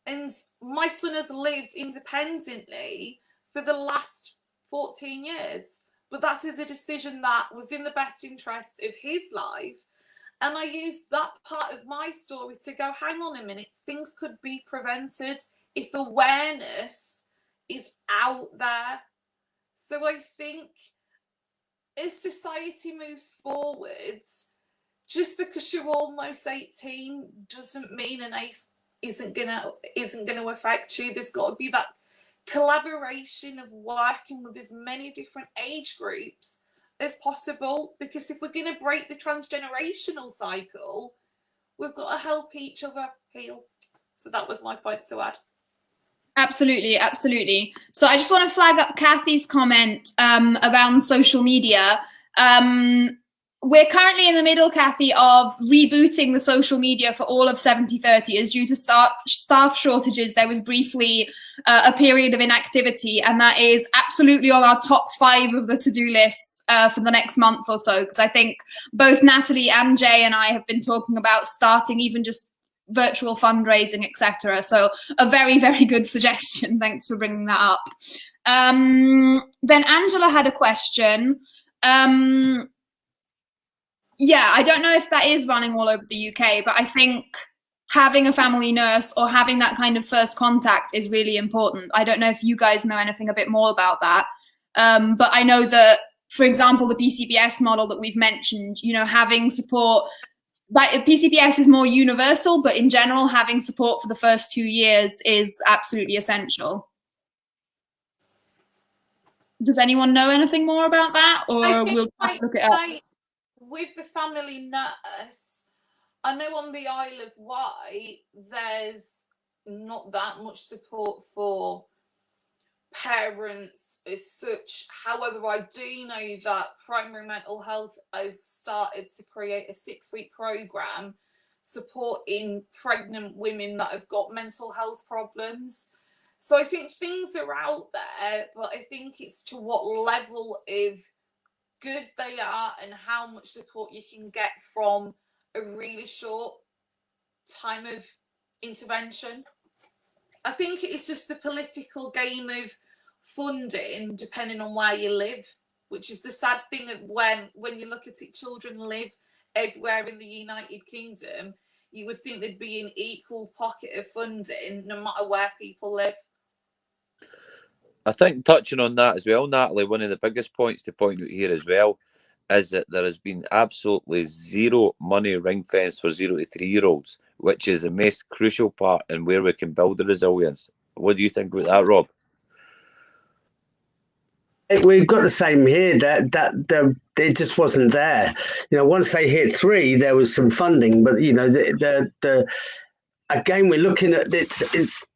And my son has lived independently for the last 14 years. But that is a decision that was in the best interest of his life. And I used that part of my story to go, hang on a minute, things could be prevented if awareness is out there. So I think as society moves forwards, just because you're almost 18 doesn't mean an ACE isn't gonna affect you. There's got to be that collaboration of working with as many different age groups as possible, because if we're going to break the transgenerational cycle, we've got to help each other heal. So that was my point to add. Absolutely. So I just want to flag up Kathy's comment around social media. We're currently in the middle, Kathy, of rebooting the social media for all of 7030. As due to staff shortages, there was briefly a period of inactivity, and that is absolutely on our top 5 of the to-do lists for the next month or so, because I think both Natalie and Jay and I have been talking about starting even just virtual fundraising, etc. So a very, very good suggestion. Thanks for bringing that up. Then Angela had a question. Yeah, I don't know if that is running all over the UK, but I think having a family nurse or having that kind of first contact is really important. I don't know if you guys know anything a bit more about that. But I know that, for example, the PCBS model that we've mentioned, you know, having support, like PCBS is more universal, but in general, having support for the first 2 years is absolutely essential. Does anyone know anything more about that, or we'll look it up? With the family nurse, I know on the Isle of Wight, there's not that much support for parents as such. However, I do know that Primary Mental Health have started to create a 6-week program supporting pregnant women that have got mental health problems. So I think things are out there, but I think it's to what level of good they are and how much support you can get from a really short time of intervention. I think it's just the political game of funding depending on where you live, which is the sad thing of when you look at it, children live everywhere in the United Kingdom. You would think there'd be an equal pocket of funding no matter where people live. I think touching on that as well, Natalie, one of the biggest points to point out here as well is that there has been absolutely zero money ring fence for 0 to 3-year-olds, which is the most crucial part and where we can build the resilience. What do you think about that, Rob? We've got the same here. That it just wasn't there. You know, once they hit 3, there was some funding, but you know, the again, we're looking at it's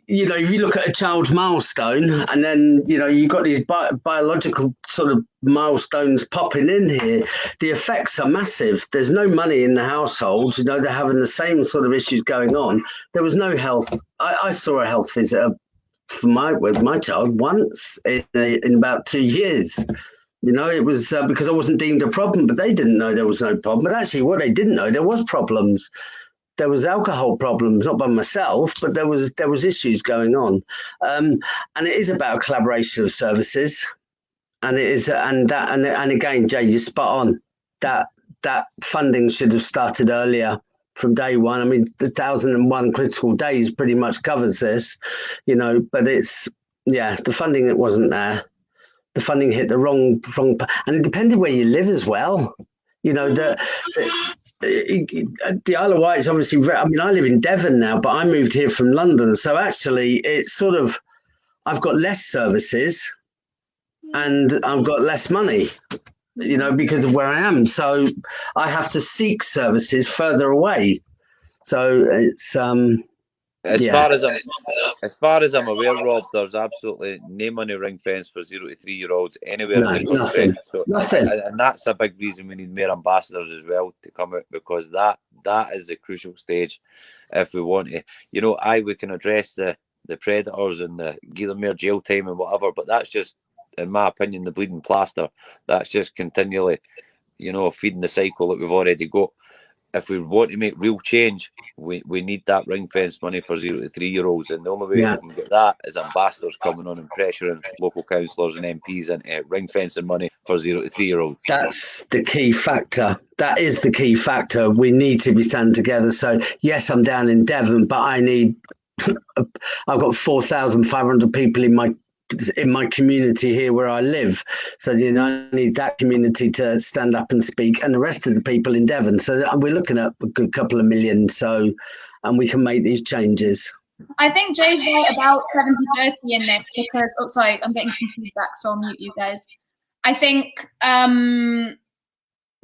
you know, if you look at a child's milestone, and then you know you've got these biological sort of milestones popping in here, the effects are massive. There's no money in the household. You know, they're having the same sort of issues going on. There was no health. I saw a health visitor with my child once in about 2 years. You know, it was because I wasn't deemed a problem, but they didn't know there was no problem. But actually, what they didn't know, there was problems. There was alcohol problems, not by myself, but there was issues going on, and it is about a collaboration of services, and it is, and again, Jay, you're spot on. That funding should have started earlier from day one. I mean, the 1,001 critical days pretty much covers this, you know. But it's the funding that wasn't there. The funding hit the wrong, and it depended where you live as well. You know, the Isle of Wight is obviously I mean, I live in Devon now, but I moved here from London. So actually, it's sort of, I've got less services and I've got less money, you know, because of where I am. So I have to seek services further away. So it's, As far as I'm aware, Rob, there's absolutely no money ring fence for 0 to 3-year-olds anywhere in the country. Nothing. And that's a big reason we need more ambassadors as well to come out, because that is the crucial stage if we want to. You know, we can address the predators and give them more jail time and whatever, but that's just, in my opinion, the bleeding plaster. That's just continually, you know, feeding the cycle that we've already got. If we want to make real change, we need that ring fence money for 0 to 3-year-olds, and the only way we can get that is ambassadors coming on and pressuring local councillors and MPs into ring fencing money for 0 to 3-year-olds. That's the key factor. That is the key factor. We need to be standing together. So yes, I'm down in Devon, but I've got 4,500 people in my community here where I live. So, you know, I need that community to stand up and speak, and the rest of the people in Devon. So we're looking at a good couple of million. So, and we can make these changes. I think Jay's right about 70-30 in this because, sorry, I'm getting some feedback, so I'll mute you guys. I think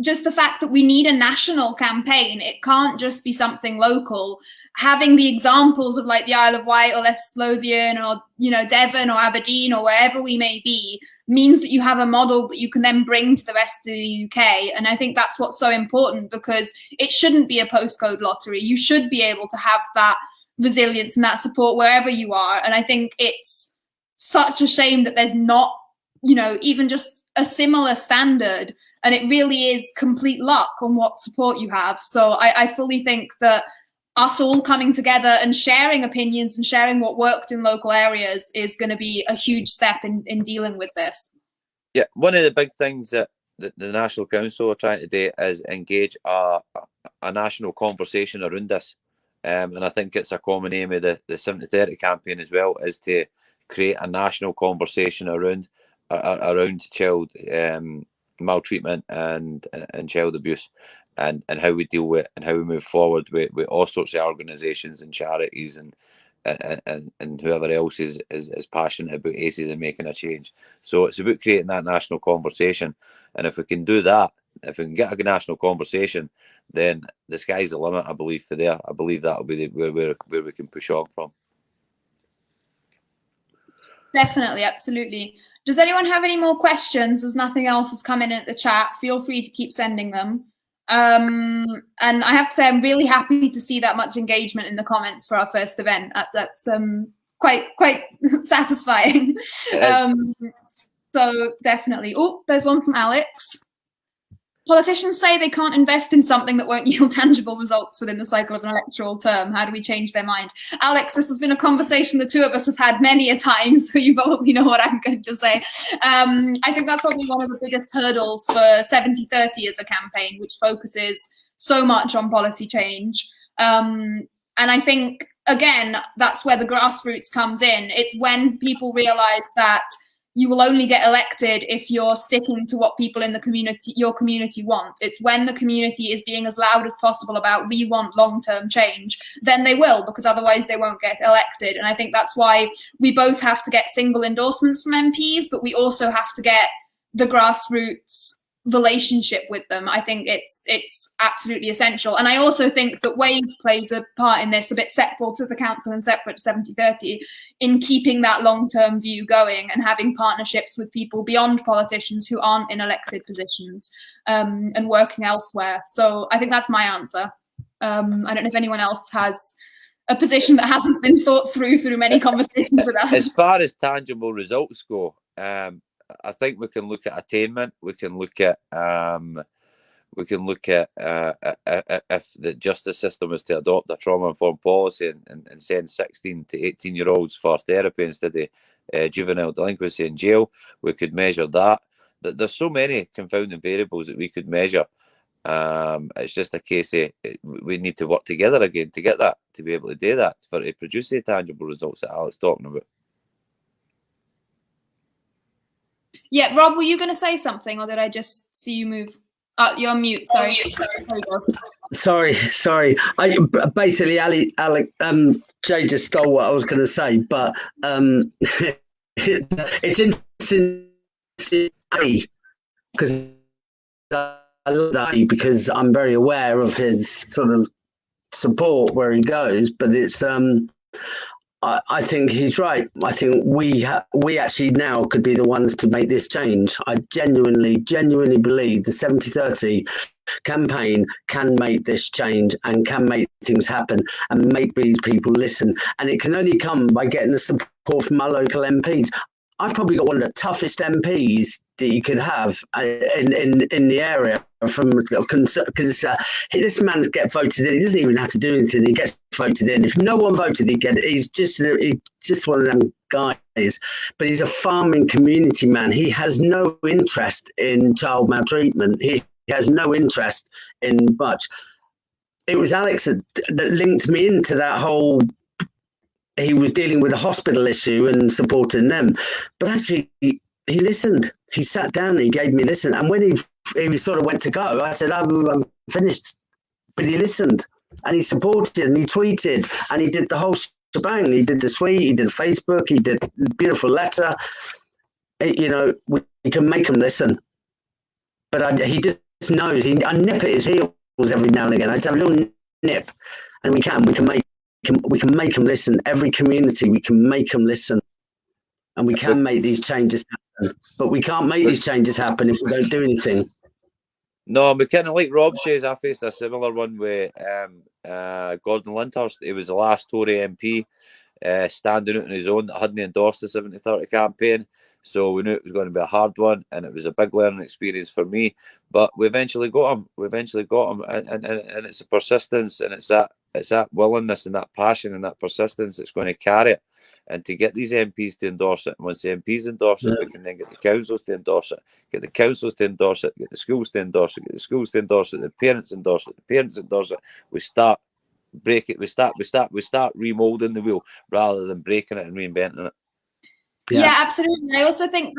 just the fact that we need a national campaign, it can't just be something local. Having the examples of like the Isle of Wight or West Lothian or, you know, Devon or Aberdeen or wherever we may be, means that you have a model that you can then bring to the rest of the UK. And I think that's what's so important, because it shouldn't be a postcode lottery. You should be able to have that resilience and that support wherever you are. And I think it's such a shame that there's not, you know, even just a similar standard. And it really is complete luck on what support you have. So I fully think that us all coming together and sharing opinions and sharing what worked in local areas is going to be a huge step in dealing with this. Yeah, one of the big things that the National Council are trying to do is engage a national conversation around this. And I think it's a common aim of the 70-30 campaign as well, is to create a national conversation around child maltreatment and child abuse, and how we deal with it and how we move forward with all sorts of organisations and charities and whoever else is passionate about ACEs and making a change. So it's about creating that national conversation, and if we can do that, if we can get a national conversation, then the sky's the limit, I believe, for there. I believe that'll be where we can push on from. Definitely, absolutely. Does anyone have any more questions? As nothing else has come in at the chat, feel free to keep sending them. And I have to say, I'm really happy to see that much engagement in the comments for our first event. That's quite satisfying. So definitely. Oh, there's one from Alex. Politicians say they can't invest in something that won't yield tangible results within the cycle of an electoral term. How do we change their mind? Alex, this has been a conversation the two of us have had many a time, so you probably know what I'm going to say. I think that's probably one of the biggest hurdles for 70-30 as a campaign, which focuses so much on policy change. And I think, again, that's where the grassroots comes in. It's when people realise that you will only get elected if you're sticking to what people in the community, your community, want. It's when the community is being as loud as possible about we want long-term change, then they will, because otherwise they won't get elected. And I think that's why we both have to get single endorsements from MPs, but we also have to get the grassroots relationship with them. I think it's absolutely essential. And I also think that Wave plays a part in this, a bit separate to the council and separate to 70-30, in keeping that long-term view going and having partnerships with people beyond politicians who aren't in elected positions, and working elsewhere. So I think that's my answer. I don't know if anyone else has a position that hasn't been thought through many conversations with us. As far as tangible results go, I think we can look at attainment. We can look at if the justice system was to adopt a trauma-informed policy and send 16 to 18-year-olds for therapy instead of juvenile delinquency in jail. We could measure that. There's so many confounding variables that we could measure. It's just a case of we need to work together again to get that, to be able to do that, for to produce the tangible results that Alex talking about. Yeah, Rob, were you going to say something, or did I just see you move? You're on mute. Sorry. Sorry. I basically, Jay just stole what I was going to say, but it's interesting because I love that, because I'm very aware of his sort of support where he goes, but it's I think he's right. I think we actually now could be the ones to make this change. I genuinely believe the 70-30 campaign can make this change and can make things happen and make these people listen. And it can only come by getting the support from our local MPs. I've probably got one of the toughest MPs that you could have in the area, because this man gets voted in. He doesn't even have to do anything. He gets voted in. If no one voted, he's just one of them guys. But he's a farming community man. He has no interest in child maltreatment. He has no interest in much. It was Alex that linked me into that whole. He was dealing with a hospital issue and supporting them, but actually he listened. He sat down and he gave me a listen. And when he sort of went to go, I said, I'm finished. But he listened and he supported and he tweeted and he did the whole shebang. He did the tweet, he did Facebook, he did the beautiful letter. We can make him listen. But he just knows. I nip at his heels every now and again. I just have a little nip, and we can make them listen. Every community, we can make them listen, and we can make these changes happen. But we can't make these changes happen if we don't do anything. No, we kind of, like Rob says, I faced a similar one with Gordon Lyndhurst. He was the last Tory MP standing out on his own that hadn't endorsed the 70-30 campaign. So we knew it was going to be a hard one, and it was a big learning experience for me. But we eventually got him. And it's a persistence, and it's that willingness and that passion and that persistence that's going to carry it. And to get these MPs to endorse it, and once the MPs endorse it, we can then get the councils to endorse it, get the councils to endorse it, get the schools to endorse it, get the schools to endorse it, the parents endorse it, the parents endorse it. We start break it. We start remolding the wheel rather than breaking it and reinventing it. Yeah, absolutely. I also think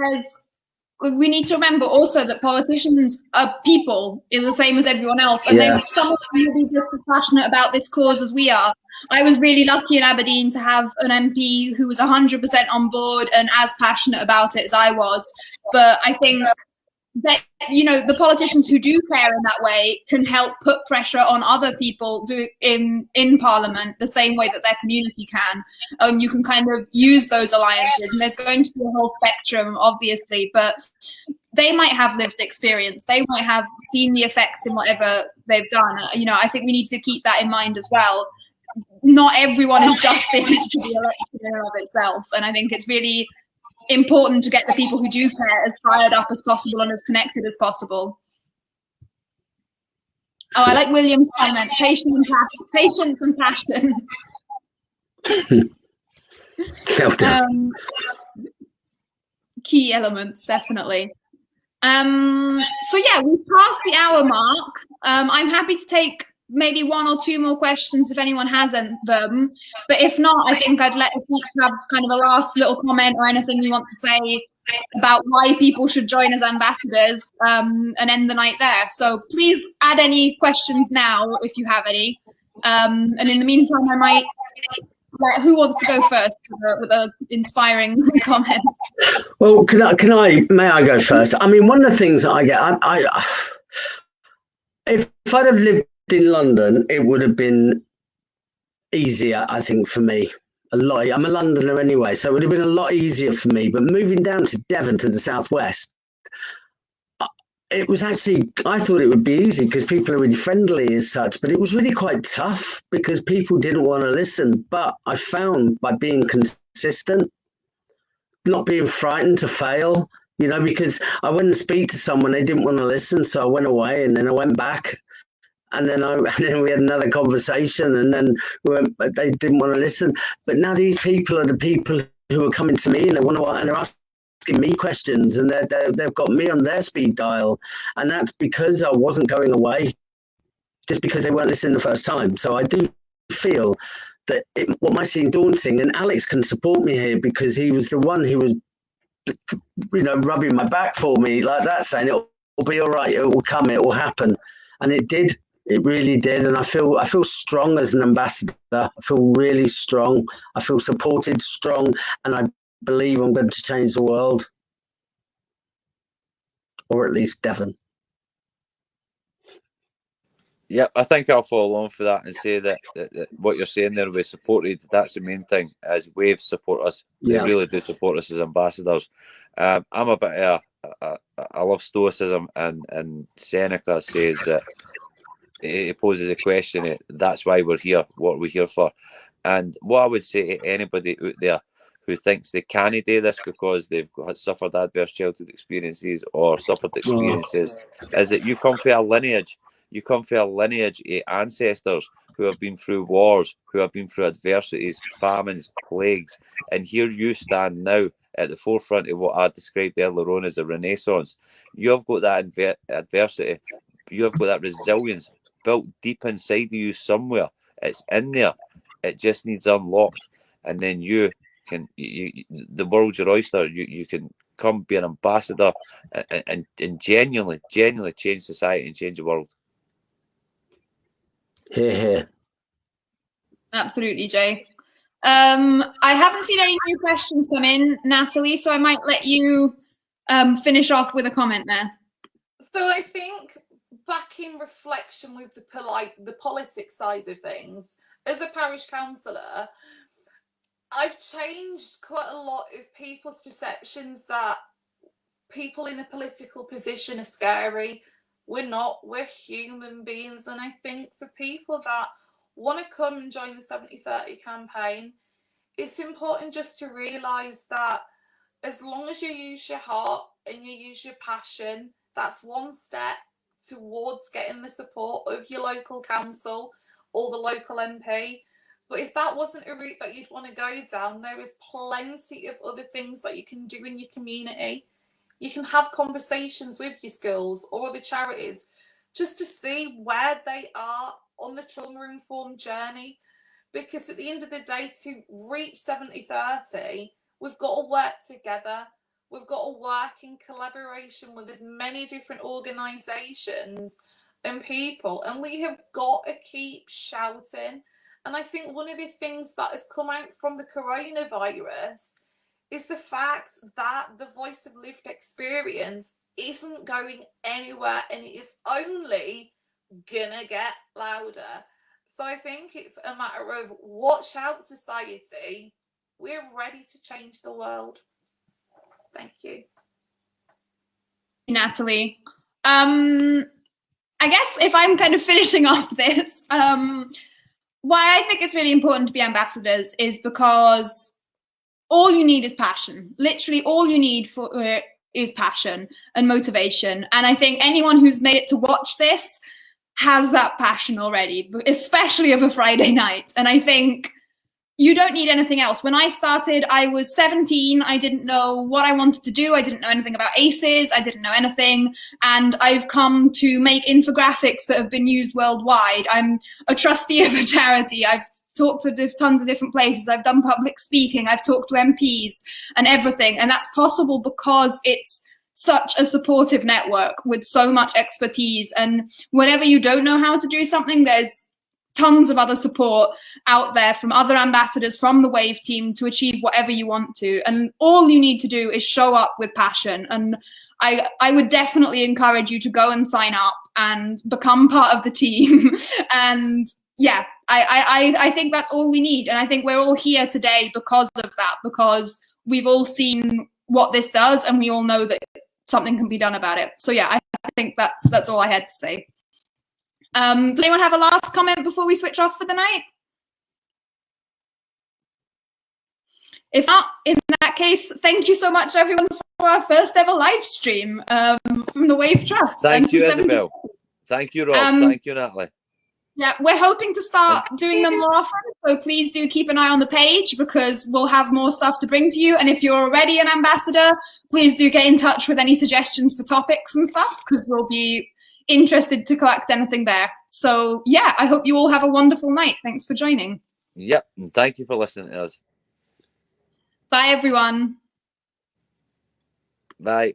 we need to remember also that politicians are people in the same as everyone else, and some of them will be just as passionate about this cause as we are. I was really lucky in Aberdeen to have an MP who was 100% on board and as passionate about it as I was. But I think that, you know, the politicians who do care in that way can help put pressure on other people in Parliament the same way that their community can. You can kind of use those alliances, and there's going to be a whole spectrum, obviously, but they might have lived experience. They might have seen the effects in whatever they've done. You know, I think we need to keep that in mind as well. Not everyone is just in it to be elected in and of itself, and I think it's really important to get the people who do care as fired up as possible and as connected as possible. Oh, I like William's comment: patience and passion. Key elements, definitely. So yeah, we've passed the hour mark. I'm happy to take maybe one or two more questions if anyone has them. But if not, I think I'd let us each have kind of a last little comment or anything you want to say about why people should join as ambassadors, and end the night there. So please add any questions now if you have any. And in the meantime, I might who wants to go first with an inspiring comment? Well, may I go first? I mean, one of the things that I get, if I'd have lived in London, it would have been easier, I think, for me. A lot. I'm a Londoner anyway, so it would have been a lot easier for me. But moving down to Devon, to the southwest, it was actually, I thought it would be easy because people are really friendly as such, but it was really quite tough because people didn't want to listen. But I found by being consistent, not being frightened to fail, you know, because I went and speak to someone, they didn't want to listen, so I went away and then I went back. And then we had another conversation, and then they didn't want to listen. But now these people are the people who are coming to me, and they're asking me questions, and they've got me on their speed dial, and that's because I wasn't going away, just because they weren't listening the first time. So I do feel that what might seem daunting, and Alex can support me here because he was the one who was, you know, rubbing my back for me like that, saying it will be all right, it will come, it will happen, and it did. It really did, and I feel strong as an ambassador. I feel really strong. I feel supported, strong, and I believe I'm going to change the world, or at least Devon. Yep, I think I'll follow along for that and say that what you're saying there, we supported. That's the main thing. As Wave support us, they really do support us as ambassadors. I'm a bit I love stoicism, and Seneca says that. It poses a question. That's why we're here. What are we here for? And what I would say to anybody out there who thinks they can't do this because they've suffered adverse childhood experiences or suffered experiences is that you come from a lineage. You come from a lineage of ancestors who have been through wars, who have been through adversities, famines, plagues, and here you stand now at the forefront of what I described earlier on as a renaissance. You have got that adversity. You have got that resilience built deep inside of you somewhere. It's in there. It just needs unlocked, and then you can. The world's your oyster. You can come be an ambassador and genuinely change society and change the world. Hear. Absolutely, Jay. I haven't seen any new questions come in, Natalie, so I might let you finish off with a comment there. So I think back in reflection with the politics side of things, as a parish councillor, I've changed quite a lot of people's perceptions that people in a political position are scary. We're not. We're human beings. And I think for people that want to come and join the 70/30 campaign, it's important just to realise that as long as you use your heart and you use your passion, that's one step towards getting the support of your local council or the local MP. But if that wasn't a route that you'd want to go down, there is plenty of other things that you can do in your community. You can have conversations with your schools or the charities just to see where they are on the trauma-informed journey, because at the end of the day, to reach 70-30, we've got to work together. We've got to work in collaboration with as many different organisations and people, and we have got to keep shouting. And I think one of the things that has come out from the coronavirus is the fact that the voice of lived experience isn't going anywhere, and it is only gonna get louder. So I think it's a matter of watch out, society. We're ready to change the world. Thank you. Natalie. I guess if I'm kind of finishing off this, why I think it's really important to be ambassadors is because all you need is passion. Literally all you need for it is passion and motivation. And I think anyone who's made it to watch this has that passion already, especially of a Friday night. And I think you don't need anything else. When I started, I was 17. I didn't know what I wanted to do. I didn't know anything about ACEs. I didn't know anything. And I've come to make infographics that have been used worldwide. I'm a trustee of a charity. I've talked to tons of different places. I've done public speaking. I've talked to MPs and everything. And that's possible because it's such a supportive network with so much expertise. And whenever you don't know how to do something, there's tons of other support out there from other ambassadors, from the WAVE team, to achieve whatever you want to. And all you need to do is show up with passion. And I would definitely encourage you to go and sign up and become part of the team. And yeah, I think that's all we need. And I think we're all here today because of that, because we've all seen what this does and we all know that something can be done about it. So yeah, I think that's all I had to say. Does anyone have a last comment before we switch off for the night? If not, in that case, thank you so much, everyone, for our first ever live stream from the WAVE Trust. Thank you, Isabel. Thank you, Rob. Thank you, Natalie. Yeah, we're hoping to start doing them more often, so please do keep an eye on the page because we'll have more stuff to bring to you. And if you're already an ambassador, please do get in touch with any suggestions for topics and stuff because we'll be interested to collect anything there. So yeah, I hope you all have a wonderful night. Thanks for joining. Yep, and thank you for listening to us. Bye, everyone. Bye.